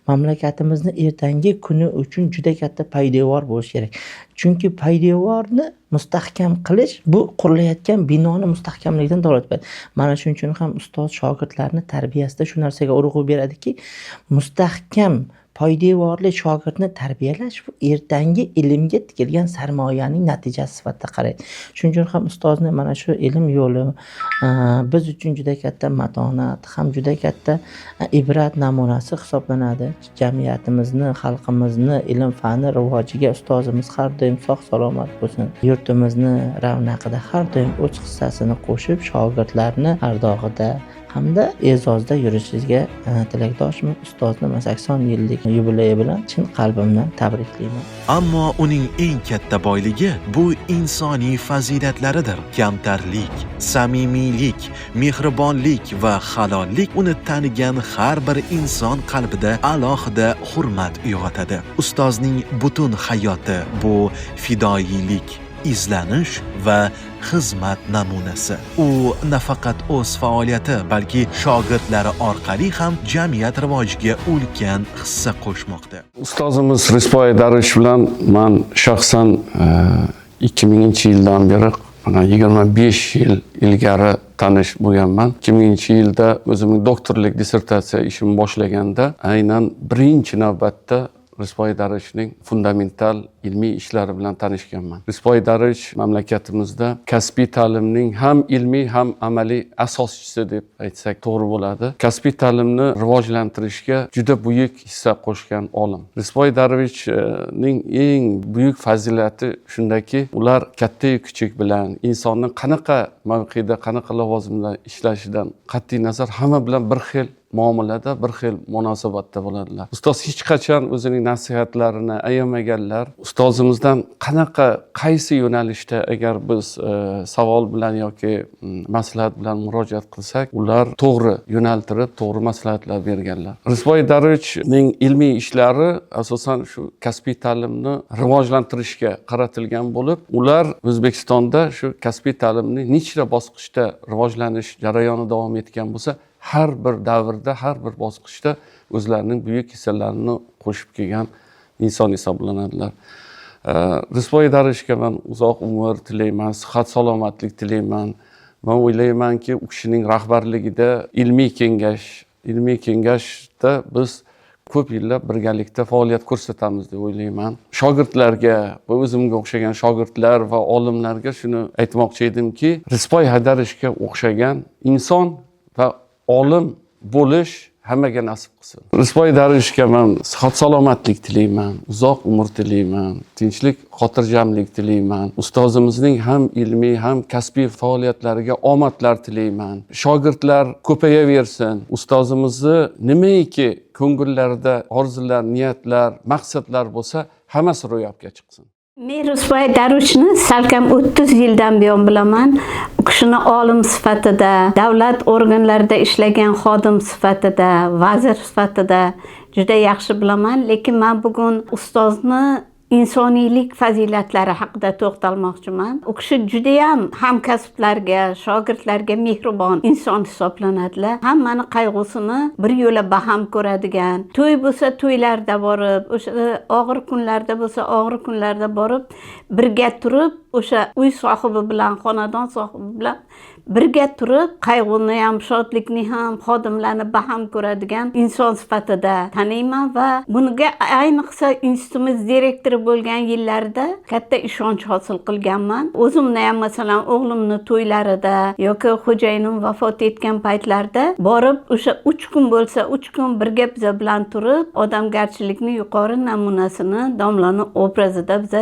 mamlakatimizni ertangi kuni uchun juda katta poydevor bo'lishi kerak. Chunki poydevorni mustahkam qilish bu qurilayotgan binoni mustahkamligidan dalolat beradi. Mana shuning uchun ham ustoz shogirdlarni tarbiyasida shu narsaga urg'u beradiki, mustahkam poydevorli shogirdni tarbiyalash bu ertangi ilmga tikilgan sarmoyaning natijasi sifatida qaraydi. Shuning uchun ham ustozni mana shu ilm yo'li biz uchun juda katta matonat, ham juda katta ibrat namunasi hisoblanadi. Jamiyatimizni, xalqimizni ilm fani rivojiga ustozimiz har doim sog' salomat bo'lsin. Yurtimizni ravnaqida har doim o'z hissasini qo'shib, shogirdlarni ardog'ida hamda e'zozda yurishiga tilakdoshman. Ustozni 80 yillik yubileyi bilan chin qalbimdan tabriklayman. Ammo uning eng katta boyligi bu insoniy fazilatlaridir. Kamtarlik, samimiylik, mehribonlik va halollik uni tanigan har bir inson qalbida alohida hurmat uyg'otadi. Ustozning butun hayoti bu fidoyilik, izlanish va xizmat namunasi. U nafaqat o'z faoliyati, balki shogirdlari orqali ham jamiyat rivojiga ulkan hissa qo'shmoqda. Ustozimiz Rizboy Darvish bilan men shaxsan 2000-yildan beri 25 yil ilgari tanish bo'lganman. 2000-yilda o'zimning doktorlik dissertatsiya ishimni boshlaganda aynan birinchi navbatda Rizboy Darvishning fundamental ilmiy ishlari bilan tanishganman. Rizboy Darvish mamlakatimizda kasbiy ta'limning ham ilmiy ham amaliy asoschisi deb aytsak to'g'ri bo'ladi. Kasbiy ta'limni rivojlantirishga juda buyuk hissa qo'shgan olim. Rizboy Darvishning eng buyuk fazilati shundaki, ular katta kichik bilan insonning qanaqa mavqeda, qanaqa lavozimda ishlashidan qat'iy nazar hamma bilan bir xil muomalada, bir xil munosabatda bo'ladilar. Ustoz hech qachon o'zining nasihatlarini ayamaganlar. Ustozimizdan qaysi yo'nalishda agar biz savol bilan yoki maslahat bilan murojaat qilsak, ular to'g'ri yo'naltirib, to'g'ri maslahatlar berganlar. Rizboy Darvishning ilmiy ishlari asosan shu kasbiy ta'limni rivojlantirishga qaratilgan bo'lib, ular O'zbekistonda shu kasbiy ta'limning nechta bosqichda rivojlanish jarayoni davom etgan bo'lsa, har bir davrda, har bir bosqichda o'zlarining buyuk hissalarini qo'shib kelgan inson hisoblanadilar. Rizboy Darvishga men uzoq umr tilayman, sihat salomatlik tilayman. Men o'ylaymanki, u kishining rahbarligida ilmiy kengashda biz ko'p yillar birgalikda faoliyat ko'rsatamiz deb o'ylayman. Shogirdlarga va o'zimga o'xshagan shogirdlar va olimlarga shuni aytmoqchi edimki, Rizboy Haydarishga o'xshagan inson va olim bo'lish hammaga nasib qilsin. Rizboy Darvishga men sihat salomatlik tilayman, uzoq umr tilayman, tinchlik, xotirjamlik tilayman. Ustozimizning ham ilmiy, ham kasbiy faoliyatlariga omadlar tilayman. Shogirdlar ko'payaversin. Ustozimizni nimaiki ko'ngillarida orzular, niyatlar, maqsadlar bo'lsa, hammasi ro'yobga chiqsin. Men Rizboy Darvishni salkam 30 yildan buyon bilaman. U kishini olim sifatida, davlat organlarida ishlagan xodim sifatida, vazir sifatida juda yaxshi bilaman, lekin men bugun ustozni insoniylik fazilatlari haqida to'xtalmoqchiman. U kishi juda ham hamkasblarga, shogirdlarga mehribon inson hisoblanadilar. Hammani qayg'usini bir yo'la baham ko'radigan. To'y bo'lsa to'ylarda borib, o'sha og'ir kunlarda bo'lsa og'ir kunlarda borib, birga turib, o'sha uy sohibi bilan, xonadon sohibi bilan birga turib, qayg'uni ham, shodlikni ham, xodimlarni baham ko'radigan inson sifatida taniyman va bunga ayniqsa institutimiz direktori bo'lgan yillarda katta ishonch hosil qilganman. O'zimni ham masalan o'g'limni to'ylarida yoki xo'jayinim vafot etgan paytlarda borib, o'sha 3 kun bo'lsa 3 kun birga biz bilan turib, odamgarchilikni yuqori namunasini domlani obrazida biz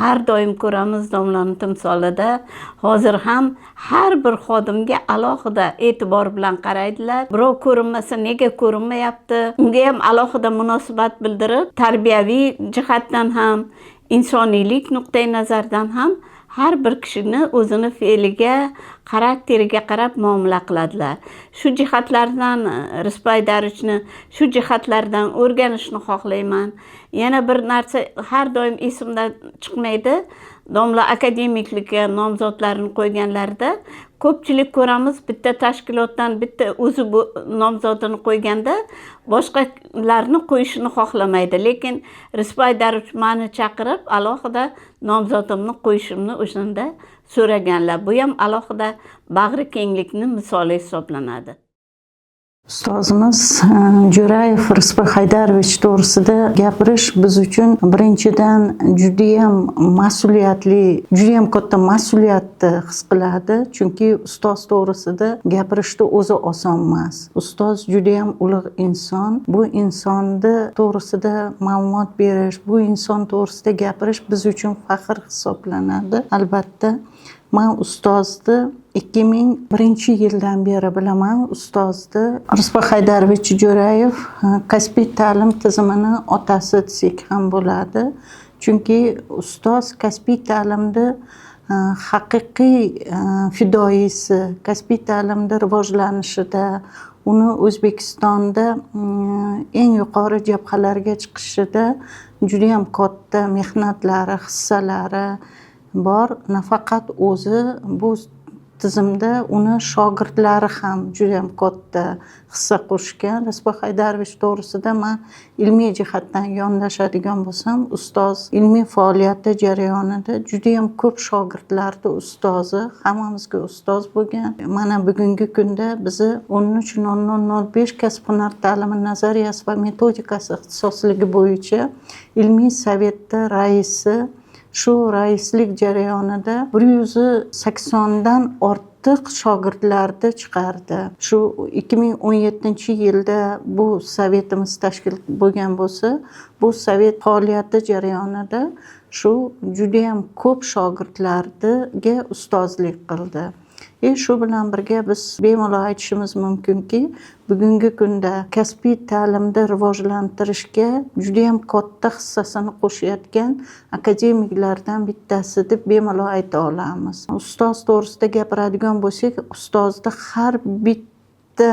har doim ko'ramiz, domlani timsolida. Hozir ham har bir xodimga alohida e'tibor bilan qaraydilar. Birov ko'rinmasa nega ko'rinmayapti? Unga ham alohida munosabat bildirib, tarbiyaviy jihatdan ham, insoniylik nuqtai nazaridan ham har bir kishini o'zini fe'liga, xarakteriga qarab muomala qiladilar. Shu jihatlardan Rizboy Darvishni shu jihatlardan o'rganishni xohlayman. Yana bir narsa har doim esimdan chiqmaydi. Domla akademiklikka nomzodlarini qo'yganlarida ko'pchilik ko'ramiz, bitta tashkilotdan bitta o'zi nomzodini qo'yganda boshqalarni qo'yishini xohlamaydi. Lekin Rizboy Darvish meni chaqirib, alohida nomzodimni qo'yishimni o'shanda so'raganlar. Bu ham alohida bag'ri kenglikni misoli hisoblanadi. Ustozimiz Jo'rayev Rizboy Haydarovich to'g'risida gapirish biz uchun birinchidan judayam mas'uliyatli, judayam katta mas'uliyatni his qiladi. Chunki ustoz to'g'risida gapirishda o'zi oson emas. Ustoz judayam ulug' inson. Bu insonni to'g'risida ma'lumot berish, bu inson to'g'risida gapirish biz uchun faxr hisoblanadi. Albatta, men ustozni 2001-yildan beri bilaman. Ustozni Rizboy Haydarovich Jo'rayev kasbiy ta'lim tizimini otasi desak ham bo'ladi. Chunki ustoz kasbiy ta'limda haqiqiy fidoyisi, kasbiy ta'limda rivojlanishida, uni O'zbekistonda eng yuqori jabhalarga chiqishida juda ham katta mehnatlari, hissalari bor. Nafaqat o'zi, bu tizimda uni shogirdlari ham juda ham katta hissa qo'shgan. Risbek Haydarovich to'g'risida men ilmiy jihatdan yondashadigan bo'lsam, ustoz ilmiy faoliyati jarayonida juda ham ko'p shogirdlarni ustozi, hammamizga ustoz bo'lgan. Mana bugungi kunda bizni 13.00.05 kasb-hunar ta'limi nazariyasi va metodikasi ixtisosligi bo'yicha ilmiy sovetda raisi, shu raislik jarayonida 180 dan ortiq shogirdlarni chiqardi. Shu 2017-yilda bu sovetimiz tashkil bo'lgan bo'lsa, bu sovet faoliyati jarayonida shu juda ham ko'p shogirdlarga ustozlik qildi. Shu bilan birga biz bemalol aytishimiz mumkinki, bugungi kunda kasbiy ta'limni rivojlantirishga juda ham katta hissasini qo'shayotgan akademiklardan bittasi deb bemalol ayta olamiz. Ustoz to'g'risida gapiradigan bo'lsak, ustozni har bitta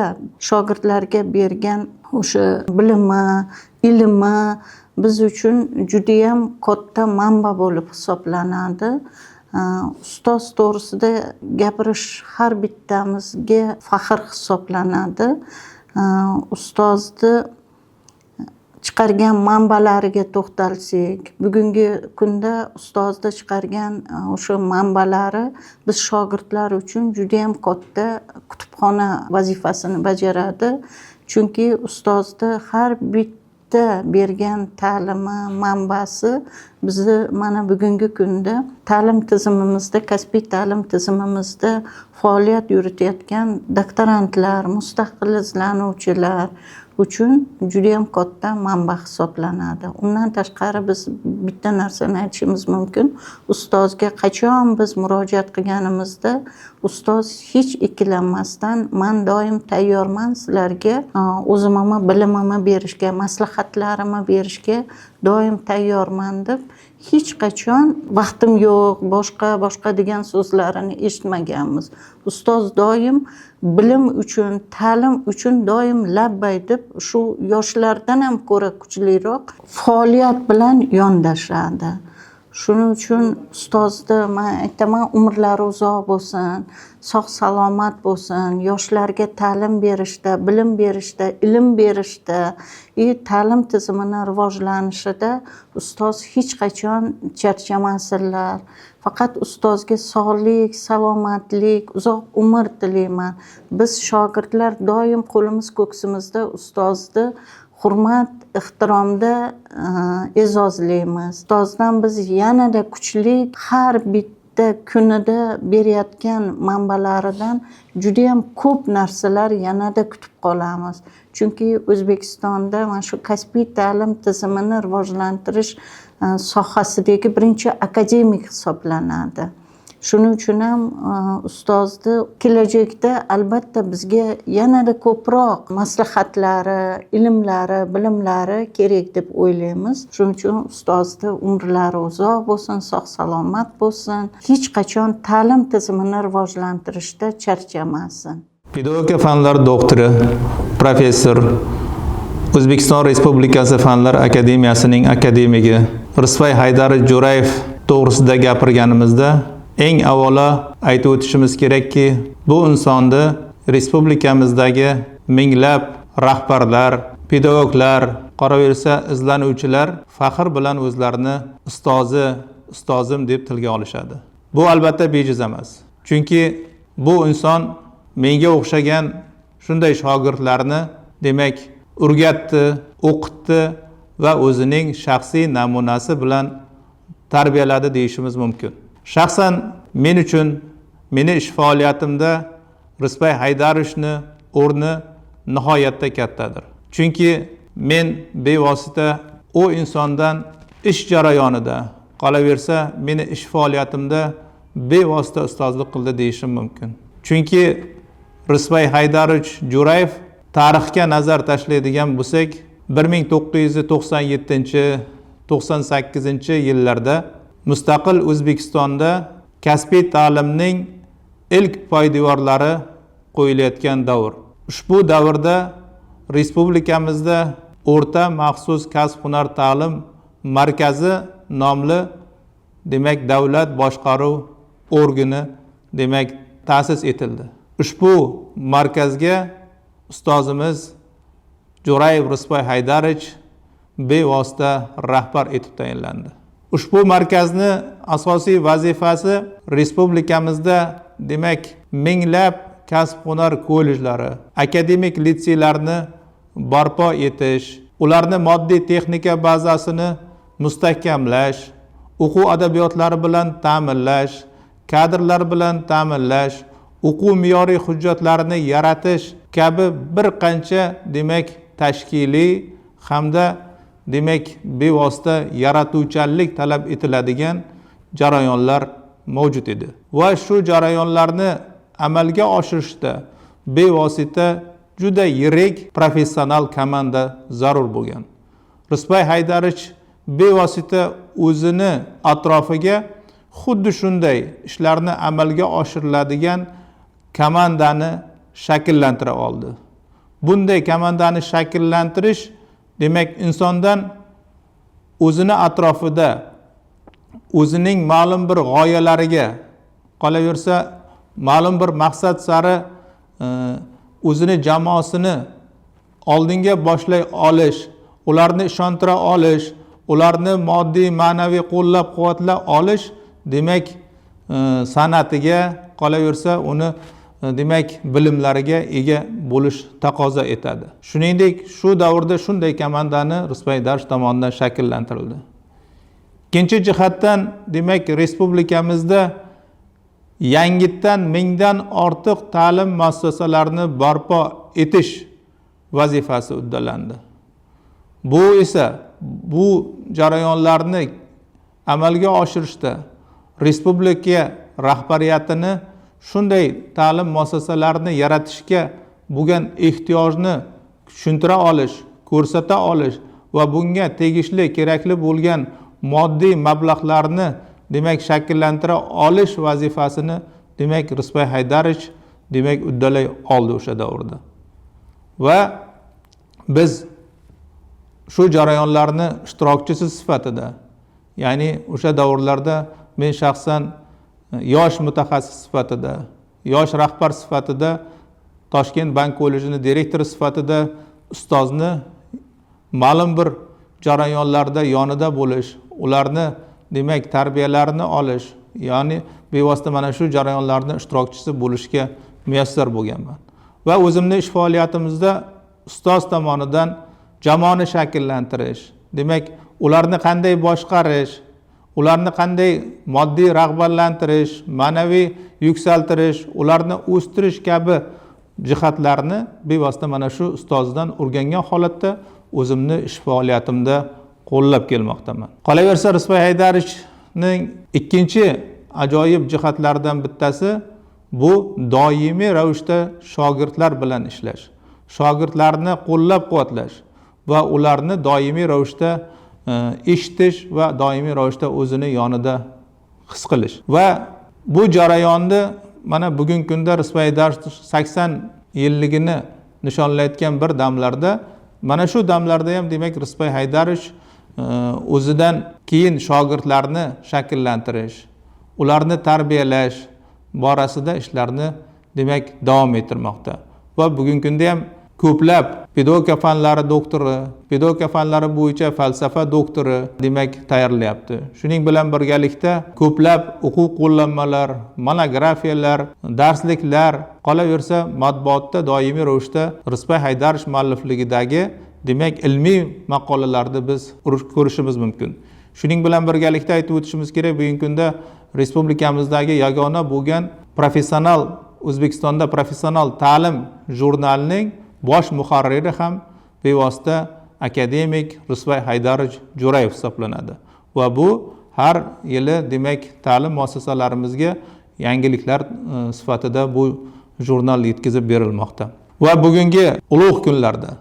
shogirdlarga bergan o'sha bilimi, ilmi biz uchun juda ham katta manba bo'lib hisoblanadi. Ustoz to'g'risida gapirish har bittamizga faxr hisoblanadi. Ustozni chiqargan manbalariga to'xtalsak, bugungi kunda ustozni chiqargan o'sha manbalari biz shogirdlar uchun juda ham katta kutubxona vazifasini bajaradi. Chunki ustozni har bitta bergan ta'limi, manbasi bizni mana bugungi kunda ta'lim tizimimizda, kasbiy ta'lim tizimimizda faoliyat yuritayotgan doktorantlar, mustaqil izlanuvchilar uchun juda ham katta manba hisoblanadi. Undan tashqari biz bitta narsani aytishimiz mumkin. Ustozga qachon biz murojaat qilganimizda ustoz hech ikkilanmasdan men doim tayyorman sizlarga o'zimni bilimimni berishga, maslahatlarimni berishga doim tayyorman deb hech qachon vaqtim yo'q, boshqa degan so'zlarini eshitmaganmiz. Ustoz doim bilim uchun, ta'lim uchun doim labbay deb shu yoshlardan ham ko'ra kuchliroq faoliyat bilan yondashadi. Shuning uchun ustozni men aytaman, umrlari uzoq bo'lsin, sog' salomat bo'lsin, yoshlarga ta'lim berishda, bilim berishda, ilm berishda, ta'lim tizimini rivojlanishida ustoz hech qachon charchamasinlar. Faqat ustozga sog'lik, salomatlik, uzoq umr tilayman. Biz shogirdlar doim qo'limiz ko'ksimizda ustozni hurmat, ehtiromda e'zozlaymiz. Ustozdan biz yanada kuchli har bitta kunida berayotgan manbalaridan juda ham ko'p narsalar yanada kutib qolamiz. Chunki O'zbekistonda mana shu kasbiy ta'lim tizimini rivojlantirish sohasidagi birinchi akademik hisoblanadi. Shuning uchun ham ustozni kelajakda albatta bizga yanada ko'proq maslahatlari, ilmlari, bilimlari kerak deb o'ylaymiz. Shuning uchun ustozni umrlari uzoq bo'lsin, sog' salomat bo'lsin, hech qachon ta'lim tizimini rivojlantirishda charchamasin. Pedagogika fanlari doktori, professor, O'zbekiston Respublikasi Fanlar Akademiyasining akademigi Risbek Haydarovich Jo'rayev to'g'risida gapirganimizda eng avvalo aytib o'tishimiz kerakki, bu insonni respublikamizdagi minglab rahbarlar, pedagoglar, qolaversa izlanuvchilar faxr bilan o'zlarini ustozim deb tilga olishadi. Bu albatta bejiz emas. Chunki bu inson menga o'xshagan shunday shogirdlarni demak o'rgatdi, o'qitdi va o'zining shaxsiy namunasi bilan tarbiyaladi deyishimiz mumkin. Shaxsan men uchun meni ish faoliyatimda Risbek Haydarovichni o'rni nihoyatda kattadir. Chunki men bevosita u insondan ish jarayonida, qolaversa meni ish faoliyatimda bevosita ustozlik qildi deyishim mumkin. Chunki Risbek Haydarovich Jo'rayev tarixga nazar tashlaydigan bo'lsak, 1997-98 yillarda mustaqil O'zbekistonda kasbiy ta'limning ilk poydevorlari qo'yilayotgan davr. Ushbu davrda respublikamizda o'rta maxsus kasb-hunar ta'lim markazi nomli demak davlat boshqaruv organi demak ta'sis etildi. Ushbu markazga ustozimiz Jo'rayev Rizboy Haydarovich bevosita rahbar etib tayinlandi. Ushbu markazni asosiy vazifasi respublikamizda demak minglab kasb-hunar kollejlari, akademik litseylarni barpo etish, ularni moddiy texnika bazasini mustahkamlash, o'quv adabiyotlari bilan ta'minlash, kadrlar bilan ta'minlash, o'quv me'yoriy hujjatlarini yaratish kabi bir qancha demak tashkiliy hamda demak bevosita yaratuvchanlik talab etiladigan jarayonlar mavjud edi. Va shu jarayonlarni amalga oshirishda bevosita juda yirik professional komanda zarur bo'lgan. Rizboy Haydarovich bevosita o'zini atrofiga xuddi shunday ishlarni amalga oshiriladigan komandani shakllantira oldi. Bunday komandani shakllantirish demak insondan o'zini atrofida o'zining ma'lum bir g'oyalariga qolaversa ma'lum bir maqsad sari o'zini jamoasini oldinga boshlay olish, ularni ishontira olish, ularni moddiy ma'naviy qo'llab-quvvatlay olish demak san'atiga qolaversa uni demak bilimlariga ega bo'lish taqozo etadi. Shuningdek, shu davrda shunday komandani Rizboy Haydarovich tomonidan shakllantirildi. Ikkinchi jihatdan demak respublikamizda yangitdan mingdan ortiq ta'lim muassasalarini barpo etish vazifasi uddalandi. Bu esa bu jarayonlarni amalga oshirishda respublika rahbariyatini shunday ta'lim muassasalarini yaratishga bo'lgan ehtiyojni tushuntira olish, ko'rsata olish va bunga tegishli kerakli bo'lgan moddiy mablag'larni demak shakllantira olish vazifasini demak Rizboy Haydarovich demak uddalay oldi o'sha davrda. Va biz shu jarayonlarni ishtirokchisi sifatida, ya'ni o'sha davrlarda men shaxsan yosh mutaxassis sifatida, yosh rahbar sifatida, Toshkent bank kollejining direktori sifatida ustozni ma'lum bir jarayonlarda yonida bo'lish, ularni demak tarbiyalarini olish, ya'ni bevosita mana shu jarayonlarning ishtirokchisi bo'lishga muyassar bo'lganman. Va o'zimning ish faoliyatimizda ustoz tomonidan jamoani shakllantirish, demak ularni qanday boshqarish, ularni qanday moddiy rag'batlantirish, ma'naviy yuksaltirish, ularni o'stirish kabi jihatlarni bevosita mana shu ustozdan o'rgangan holatda o'zimni ish faoliyatimda qo'llab kelmoqdaman. Qolaversa Rizboy Haydarovichning ikkinchi ajoyib jihatlaridan bittasi bu doimiy ravishda shogirdlar bilan ishlash, shogirdlarni qo'llab-quvvatlash va ularni doimiy ravishda eshitish va doimiy ravishda o'zini yonida his qilish. Va bu jarayonni mana bugungi kunda Rizboy Haydarovich 80 yilligini nishonlayotgan bir damlarda, mana shu damlarda ham demak Rizboy Haydarovich o'zidan keyin shogirdlarni shakllantirish, ularni tarbiyalash borasida ishlarni demak davom ettirmoqda. Va bugungi kunda ham ko'plab pedagogika fanlari doktori, pedagogika fanlari bo'yicha falsafa doktori demak tayyorlayapti. Shuning bilan birgalikda ko'plab o'quv qo'llanmalar, monografiyalar, darsliklar, qolaversa matbuotda doimiy ravishda Rizboy Haydarovich muallifligidagi demak ilmiy maqolalarni biz ko'rishimiz mumkin. Shuning bilan birgalikda aytib o'tishimiz kerak, bugungi kunda respublikamizdagi yagona bo'lgan professional O'zbekistonda professional ta'lim jurnalining bosh muharriri ham bevosita akademik Rizboy Haydarovich Jo'rayev hisoblanadi. Va bu har yili demak ta'lim muassasalarimizga yangiliklar sifatida bu jurnal yetkazib berilmoqda. Va bugungi ulug' kunlarda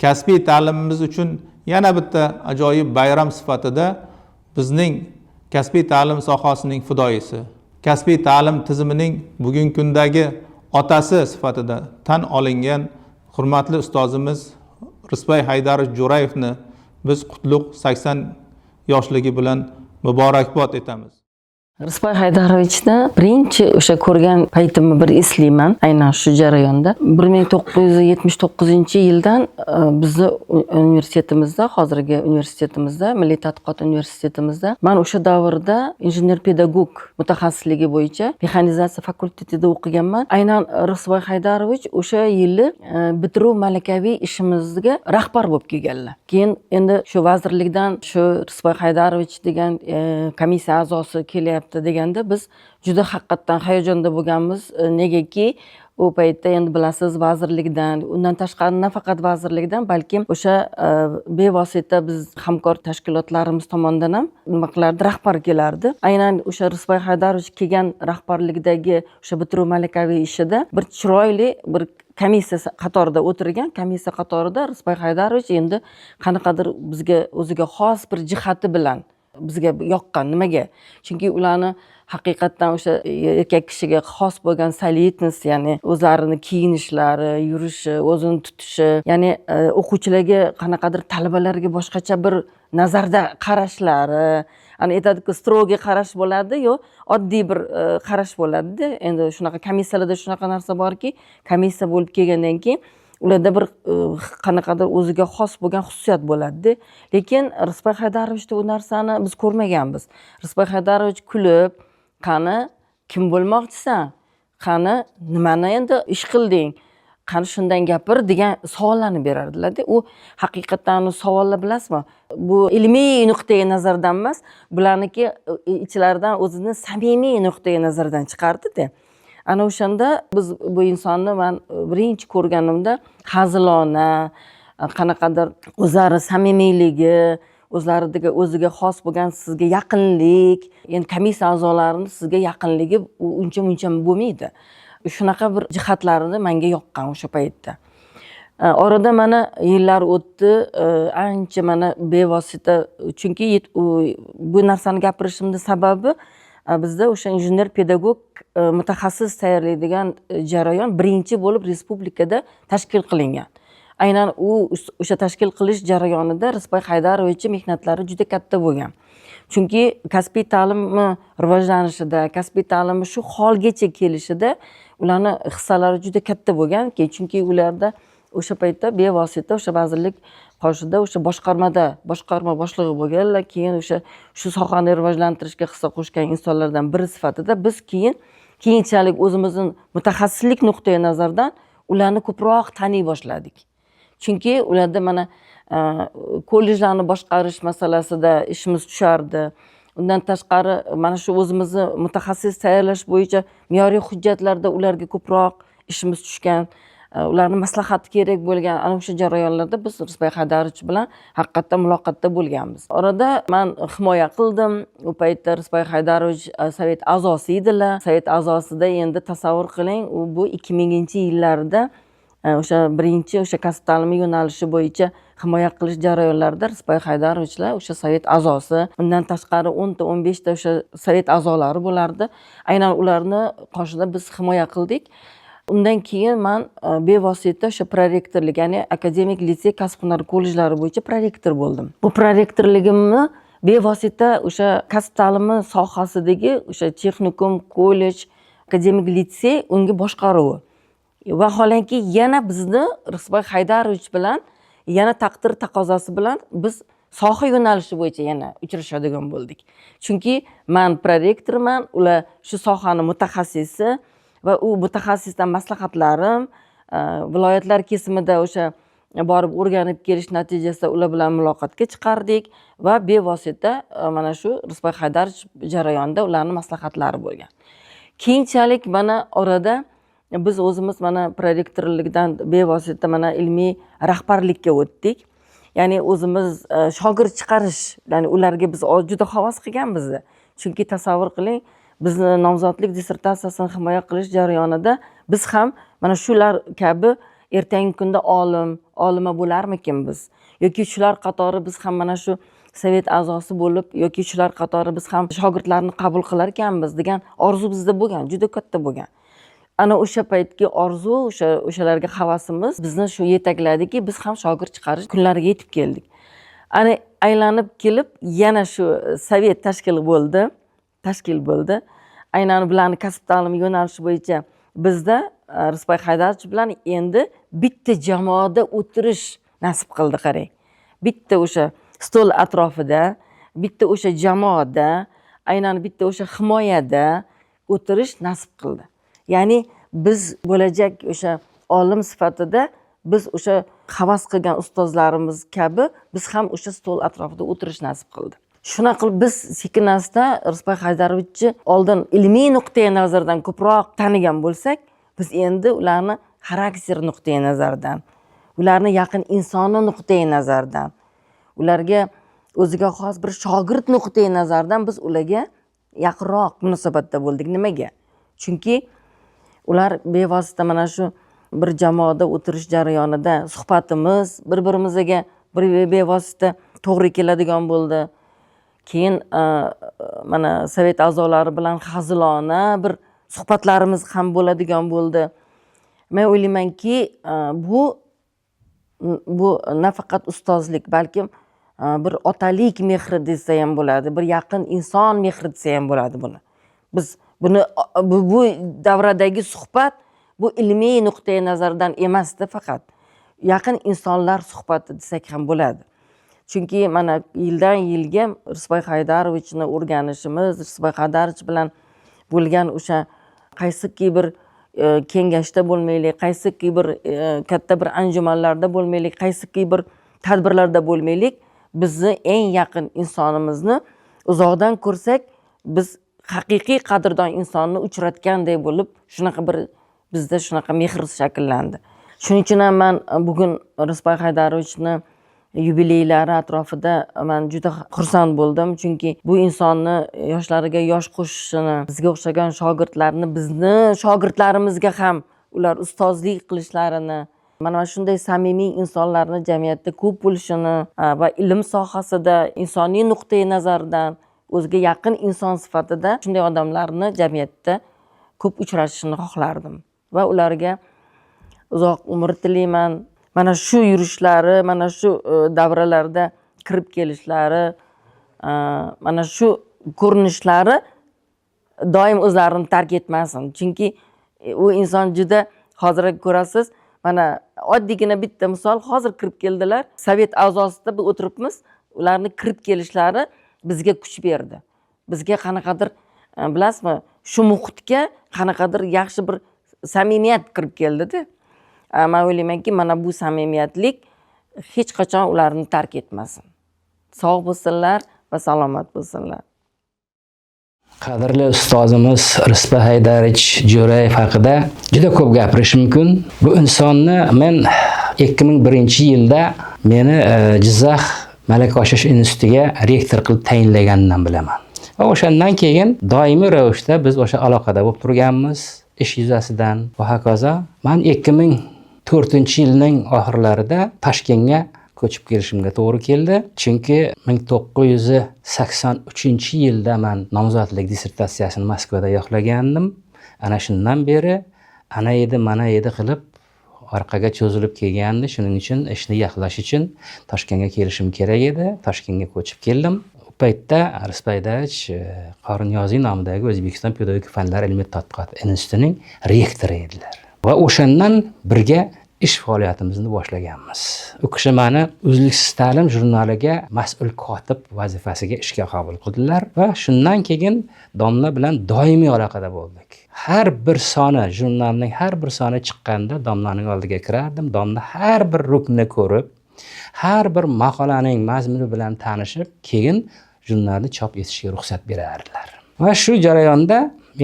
kasbiy ta'limimiz uchun yana bitta ajoyib bayram sifatida bizning kasbiy ta'lim sohasining fidoyisi, kasbiy ta'lim tizimining bugungi kundagi otasi sifatida tan olingan hurmatli ustozimiz Rizboy Haydarovich Jo'rayevni biz qutlug' 80 yoshligi bilan muborakbod etamiz. Rizboy Haydarovichni birinchi o'sha ko'rgan paytimni bir eslayman, aynan shu jarayonda. 1979-yildan bizni universitetimizda, hozirgi universitetimizda, Milliy tadqiqot universitetimizda men o'sha davrda injener-pedagog mutaxassisligi bo'yicha mexanizatsiya fakultetida o'qiganman. Aynan Rizboy Haydarovich o'sha yili bitiruv malakaviy ishimizga rahbar bo'lib kelganlar. Keyin endi shu vazirlikdan shu Rizboy Haydarovich degan komissiya a'zosi kelyapti deganda biz juda haqiqatdan hayajonda bo'lganmiz. Negaki u paytda endi bilasiz vazirlikdan, undan tashqari nafaqat vazirlikdan, balkim o'sha bevosita biz hamkor tashkilotlarimiz tomonidan ham nima qilardi, rahbar kelardi. Aynan o'sha Rizboy Haydarovich kelgan rahbarlikdagi o'sha bitiruv malakaviy ishida bir chiroyli bir komissiya qatorida o'tirgan, komissiya qatorida Rizboy Haydarovich endi qanaqadir bizga o'ziga xos bir jihati bilan bizga yoqqan. Nimaga? Chunki ularni haqiqatdan o'sha erkak kishiga xos bo'lgan solidность, ya'ni o'zlarini kiyinishlari, yurishi, o'zini tutishi, ya'ni o'quvchilarga qanaqadir talabalarga boshqacha bir nazarda qarashlari, ana aytadiku stroga qarash bo'ladi, yo oddiy bir qarash bo'ladi. Endi shunaqa komissiyalarda shunaqa narsa borki, komissiya bo'lib kelgandan keyin ularda bir qanaqadir o'ziga xos bo'lgan xususiyat bo'ladi. Lekin Rizboy Haydarovichda u narsani biz ko'rmaganmiz. Rizboy Haydarovich kulib, qani kim bo'lmoqchisan? Qani nimani endi ish qilding? Qani shundan gapir degan savollarni berardilar-da. U haqiqatan savollar bilasizmi? Bu ilmiy nuqtai nazardan emas, bularniki ichlaridan o'zini samimiy nuqtai nazardan chiqardi-da. Ana o'shanda biz bu insonni men birinchi ko'rganimda hazilona, qanaqadir o'zlari samimiyligi, o'ziga xos bo'lgan sizga yaqinlik, endi komissiya a'zolarini sizga yaqinligi uncha bo'lmaydi. Shunaqa bir jihatlarini menga yoqqan o'sha paytda. Orada mana yillar o'tdi, ancha mana bevosita, chunki bu narsani gapirishimning sababi bizda o'sha injener-pedagog mutaxassis tayyorlaydigan jarayon birinchi bo'lib respublikada tashkil qilingan. Aynan o'sha tashkil qilish jarayonida Rizboy Haydarovich mehnatlari juda katta bo'lgan. Chunki kasbiy ta'limni rivojlanishida, kasbiy ta'limni shu holgacha kelishida ularning hissalari juda katta bo'lgan. Chunki ularda o'sha paytda bevosita o'sha vazirlik qoshida o'sha boshqarma boshlig'i bo'lganlar, keyin shu sohani rivojlantirishga hissa qo'shgan insonlardan biri sifatida biz keyinchalik o'zimizning mutaxassislik nuqtai nazaridan ularni ko'proq taniy boshladik. Chunki ularda mana kollejlarni boshqarish masalasida ishimiz tushardi. Undan tashqari mana shu o'zimizni mutaxassis tayyorlash bo'yicha me'yoriy hujjatlarda ularga ko'proq ishimiz tushgan. Ularni maslahati kerak bo'lgan ana o'sha jarayonlarda biz Rizboy Haydarovich bilan haqiqatdan muloqotda bo'lganmiz. Orada men himoya qildim. U paytda Rizboy Haydarovich sovet a'zosi edilar. Sovet a'zosida endi tasavvur qiling, bu 2000-yillarda o'sha birinchi o'sha kasb ta'limi yo'nalishi bo'yicha himoya qilish jarayonlarida Rizboy Haydarovichlar o'sha sovet a'zosi, undan tashqari 10 ta 15 ta o'sha sovet a'zolari bo'lardi. Aynan ularni qoshida biz himoya qildik. Undan keyin men bevosita o'sha prorektorlik, ya'ni akademik litsey kasb-hunar kollejlari bo'yicha prorektor bo'ldim. Bu prorektorligimni bevosita o'sha kasb ta'limi sohasidagi o'sha texnikum, kollej, akademik litsey unga boshqaruvi. Vaholanki yana bizni Rizboy Haydarovich bilan yana taqdir taqozosi bilan biz soha yo'nalishi bo'yicha yana uchrashadigan bo'ldik. Chunki men prorektorman, ular shu sohani mutaxassisi va u mutaxassisdan maslahatlarim viloyatlar kesimida o'sha borib o'rganib kelish natijasida ular bilan muloqotga chiqardik va bevosita mana shu Rizboy Haydarovich jarayonida ularning maslahatlari bo'lgan. Keyinchalik mana orada biz o'zimiz mana prorektorlikdan bevosita mana ilmiy rahbarlikka o'tdik. Ya'ni o'zimiz shogird chiqarish, ya'ni ularga biz juda havas qilganmiz. Chunki tasavvur qiling, bizni nomzodlik dissertatsiyasini himoya qilish jarayonida biz ham mana shular kabi ertangi kunda olima bo'larmikin biz, yoki shular qatori biz ham mana shu sovet a'zosi bo'lib, yoki shular qatori biz ham shogirdlarni qabul qilar ekanmiz degan orzu bizda bo'lgan, juda katta bo'lgan. Ana o'sha paytgi orzu, o'shalarga havasimiz bizni shu yetakladiki, biz ham shogird chiqarish kunlariga yetib keldik. ana aylanib kelib yana shu sovet tashkil bo'ldi. Aynan bularni kasb ta'limi yo'nalishi bo'yicha bizda Rizbay Haydarovich bilan endi bitta jamoada o'tirish nasib qildi, qarang. Bitta o'sha stol atrofida, bitta o'sha jamoada, aynan bitta o'sha himoyada o'tirish nasib qildi. Ya'ni biz bo'lajak o'sha olim sifatida biz o'sha havas qilgan ustozlarimiz kabi biz ham o'sha stol atrofida o'tirish nasib qildi. Shuna qilib biz sekin-asta Rizbay Haydarovichni oldin ilmiy nuqtai nazardan ko'proq tanigan bo'lsak, biz endi ularni xarakter nuqtai nazardan, ularni yaqin insoniy nuqtai nazardan, ularga o'ziga xos bir shogird nuqtai nazardan biz ularga yaqinroq munosabatda bo'ldik. Nimaga? Chunki ular bevosita mana shu bir jamoada o'tirish jarayonida suhbatimiz bir-birimizga bevosita to'g'ri keladigan bo'ldi. Keyin mana sovet a'zolari bilan hazilona bir suhbatlarimiz ham bo'ladigan bo'ldi. Men o'ylaymanki, bu nafaqat ustozlik, balkim bir otalik mehri desa ham bo'ladi, bir yaqin inson mehri desa ham bo'ladi buni. Biz buni bu davradagi suhbat bu ilmiy nuqtai nazardan emasdi, faqat yaqin insonlar suhbati desak ham bo'ladi. Chunki mana yildan yilga Rizbay Haydarovichni o'rganishimiz, Rizbay Haydarovich bilan bo'lgan o'sha qaysiki bir kengashda bo'lmaylik, qaysiki bir katta bir anjumanlarda bo'lmaylik, qaysiki bir tadbirlarda bo'lmaylik, bizni eng yaqin insonimizni uzoqdan ko'rsak, biz haqiqiy qadrdon insonni uchratgandek bo'lib, shunaqa bir bizda shunaqa mehr shakllandi. Shuning uchun ham men bugun Rizbay Haydarovichni yubileylari atrofida men juda xursand bo'ldim, chunki bu insonni yoshlariga yosh qo'shishini, bizga o'xshagan shogirdlarni bizni shogirdlarimizga ham ular ustozlik qilishlarini, mana shunday samimiy insonlarni jamiyatda ko'p bo'lishini va ilm sohasida insoniy nuqtai nazardan o'ziga yaqin inson sifatida shunday odamlarni jamiyatda ko'p uchrashishini xohlardim va ularga uzoq umr tilayman. Mana shu yurishlari, mana shu davralarda kirib kelishlari, mana shu ko'rinishlari doim o'zlarini tark etmasin. Chunki u inson juda, hozir ko'rasiz, mana oddiygina bitta misol, hozir kirib keldilar. Sovet a'zosida biz o'tiribmiz, ularni kirib kelishlari bizga kuch berdi. Bizga qanaqadir, bilasizmi, shu muhitga qanaqadir yaxshi bir samimiyat kirib keldi-da. Men o'ylaymanki, mana bu samimiyatlik hech qachon ularni tark etmasin. Sog' bo'lsinlar va salomat bo'lsinlar. Qadrli ustozimiz Rizbay Haydarovich Jo'rayev haqida juda ko'p gapirish mumkin. Bu insonni men 2001-yilda meni Jizzax Malaka oshirish institutiga rektor qilib tayinlaganidan bilaman. Va o'shandan keyin doimiy ravishda biz o'sha aloqada bo'lib turganmiz, ish yuzasidan va hokazo. Men 2004-yilning oxirlarida Toshkentga ko'chib kelishimga to'g'ri keldi. Chunki 1983-yilda men nomzodlik dissertatsiyasini Moskvada yoqlagandim. Ana shundan beri ana edi, mana edi qilib orqaga cho'zilib kelgandi. Shuning uchun ishni yaklash uchun Toshkentga kelishim kerak edi. Toshkentga ko'chib keldim. U paytda Rizbay Haydarovich Qori Niyoziy nomidagi O'zbekiston Pedagogik fanlar ilmiy tadqiqot institutining rektori edilar. Va o'shandan birga ish faoliyatimizni boshlaganmiz. U kishi meni Uzluksiz ta'lim jurnaliga mas'ul kotib vazifasiga ishga qabul qildilar va shundan keyin domla bilan doimiy aloqada bo'ldik. Har bir soni, jurnalning har bir soni chiqqanda domlaning oldiga kirardim. Domla har bir ruknni ko'rib, har bir maqolaning mazmuni bilan tanishib, keyin jurnalni chop etishga ruxsat berardilar. Va shu jarayonda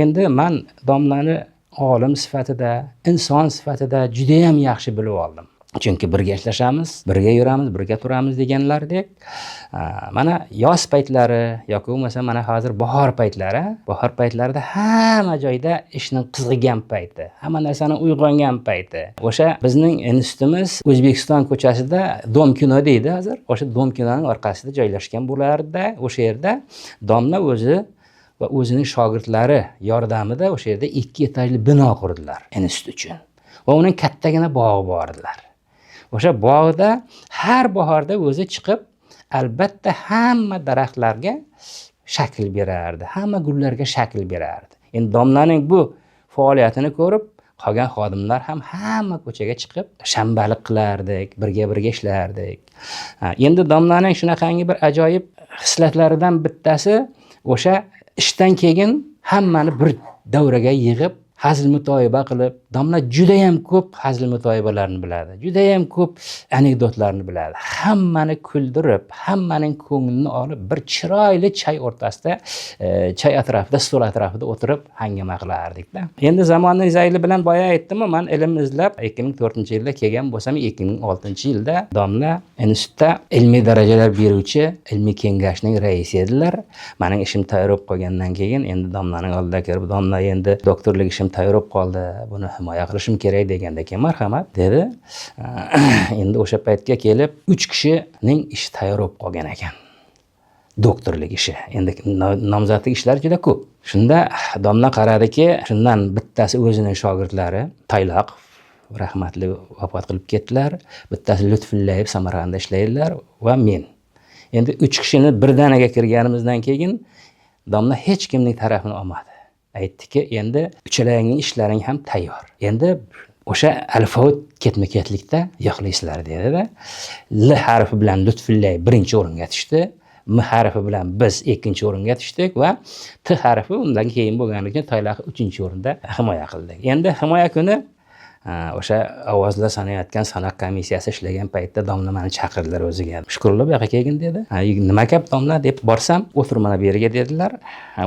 endi men domlani olim sifatida, inson sifatida juda ham yaxshi bilib oldim. Chunki birga ishlashamiz, birga yuramiz, birga turamiz deganlardek. Mana yoz paytlari yoki bo'lmasa mana hozir bahor paytlari, bahor paytlarida hamma joyda ishning qizg'igan payti, hamma narsaning uyg'ongan payti. O'sha bizning institutimiz O'zbekiston ko'chasida Dom kino deydi hozir. O'sha Dom kinoning orqasida joylashgan bo'lardi. O'sha yerda domla o'zi va o'zining shogirdlari yordamida o'sha yerda 2 etajli bino qurdilar institut uchun. Va uning kattagina bog'i bor edilar. O'sha bog'da har bahorda o'zi chiqib albatta hamma daraxtlarga shakl berardi, hamma gullarga shakl berardi. Endi domlaning bu faoliyatini ko'rib qolgan xodimlar ham hamma ko'chaga chiqib shanbalik qilardik, birga ishlardik. Endi domlaning shunaqangi bir ajoyib hislatlaridan bittasi o'sha ishdan keyin hammani bir davraga yig'ib hazil mutoyiba qilib, domla juda ham ko'p hazil mutoyibalarni biladi, juda ham ko'p anekdotlarni biladi. Hammani kuldirib, hammaning ko'nglini olib bir chiroyli choy o'rtasida, choy atrofida, stol atrofida o'tirib hangama qilardik-da. Endi zamonning zayli bilan boya aytdim-ku, men ilm izlab 2004-yilda kelgan bo'lsam, 2006-yilda domla institutda ilmiy darajalar beruvchi ilmiy kengashning raisi edilar. Mening ishim tayyorlab qolgandan keyin endi domlaning oldiga kirib, domla endi doktorlik ishim tayyorlab qoldi, buni himoya qilishim kerak deganda keyin marhamat dedi. Endi o'sha paytga kelib 3 kishining ishi tayyorlab qolgan ekan. Doktorlik ishi. Endi nomzodlik ishlar juda ko'p. Shunda domla qaradiki, shundan bittasi o'zining shogirdlari Tayloq rahmatli vafot qilib ketdilar. Bittasi Lutfullayev Samarqandda ishlaydilar va men. Endi 3 kishini birdaniga kirganimizdan keyin domla hech kimning tarafini olmadi. Aytdiki, endi uchalaringning ishlaring ham tayyor. Endi o'sha alfavit ketma-ketlikda yo'qlaysizlar dedi-da. L harfi bilan Lutfullayev birinchi o'ringa tushdi. M harfi bilan biz ikkinchi o'ringa tushdik va T harfi undan keyin bo'lganligi uchun Tayloq 3-o'rinda himoya qildik. Endi himoya kuni o'sha ovozlar sanayotgan sanoq komissiyasi ishlagan paytda domla meni chaqirdilar o'ziga. Shukrullo bu yoqqa kelgin dedi. Nima gap domla deb borsam, o'tir mana bu yerga dedilar.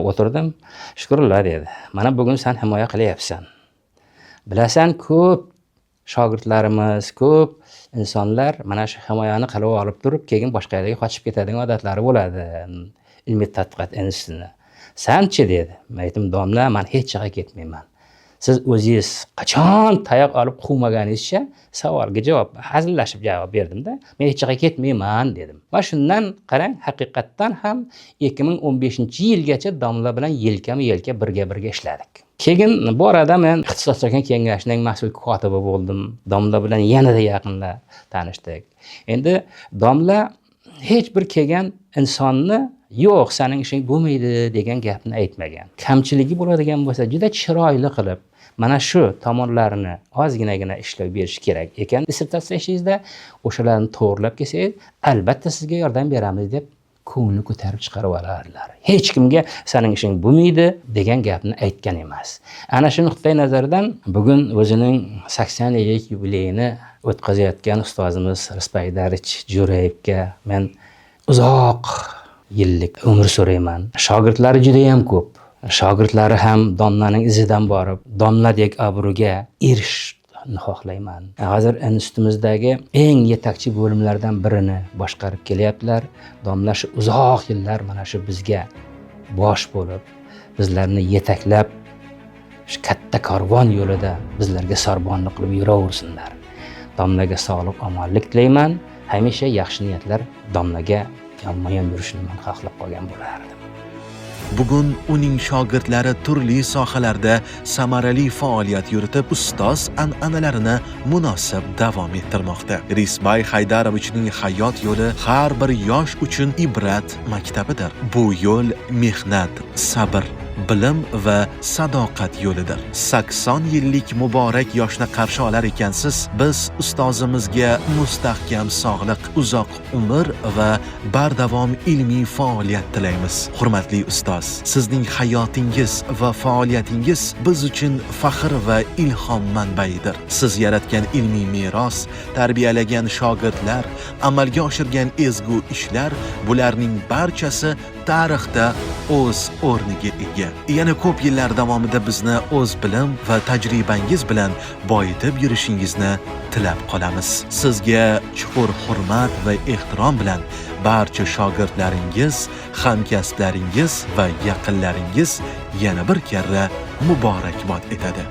O'tirdim. Shukrullo dedi. Mana bugun sen himoya qilyapsan. Bilasan, ko'p shogirdlarimiz, ko'p insonlar mana shu himoyani qilib olib turib, keyin boshqa yerga qochib ketadigan odatlari bo'ladi. Ilmiy tadqiqot institutida. Sanchi dedi. Men aytdim, domla, men hech joyga ketmayman. Siz o'zingiz qachon tayoq olib quvmaganingizcha savolga javob, hazillashib javob berdim-da. Men hech joyga ketmayman dedim. Va shundan qarang, haqiqatdan ham 2015-yilgacha domla bilan yelkama-yelka birga ishladik. Keyin bu arada men ixtisoslangan kengashning mas'ul kotibi bo'ldim. Domla bilan yanada yaqinlab tanishdik. Endi domla hech bir kelgan insonni yo'q, sening ishing bo'lmaydi degan gapni aytmagan. Kamchiligi bo'ladigan bo'lsa, juda chiroyli qilib mana shu tomonlarini ozginagina ishlab berish kerak ekan. Dissertatsiya ishingizda o'shalarni to'g'rilab kelsangiz, albatta sizga yordam beramiz deb ko'ngilni ko'tarib chiqarib olardilar. Hech kimga sening ishing bo'lmaydi degan gapni aytgan emas. Ana shu nuqtai nazardan bugun o'zining 80-yillik yubileyini o'tkazayotgan ustozimiz Risbaydarich Jo'rayevga men uzoq yillik umr so'rayman. Shogirdlari juda ham ko'p. Shogirdlari ham domlaning izidan borib, domladek obro'ga erishishni xohlayman. Hozir institutimizdagi eng yetakchi bo'limlardan birini boshqarib kelyaptilar. Domla shu uzoq yillar mana shu bizga bosh bo'lib, bizlarni yetaklab, shu katta karvon yo'lida bizlarga sorbonlik qilib yuraversinlar. Domlaga sog'lik, omonlik tilayman. Hamisha yaxshi niyatlar domlaga yonma-yon yurishini men xohlab qolgan bo'lardim. Bugun uning shogirdlari turli sohalarda samarali faoliyat yuritib, ustoz an'analarini munosib davom ettirmoqda. Risbay Haydarovichning hayot yo'li har bir yosh uchun ibrat maktabidir. Bu yo'l mehnat, sabr, bilim va sadoqat yo'lidir. 80 yillik muborak yoshni qarshi olar ekansiz, biz ustozimizga mustahkam sog'liq, uzoq umr va bardavom ilmiy faoliyat tilaymiz. Hurmatli ustoz, sizning hayotingiz va faoliyatingiz biz uchun faxr va ilhom manbaidir. Siz yaratgan ilmiy meros, tarbiyalagan shogirdlar, amalga oshirgan ezgu ishlar, bularning barchasi tarixda o'z o'rniga ega. Yana ko'p yillar davomida bizni o'z bilim va tajribangiz bilan boyitib yurishingizni tilab qolamiz. Sizga chuqur hurmat va ehtirom bilan barcha shogirdlaringiz, hamkasblaringiz va yaqinlaringiz yana bir karra muborakbod etadi.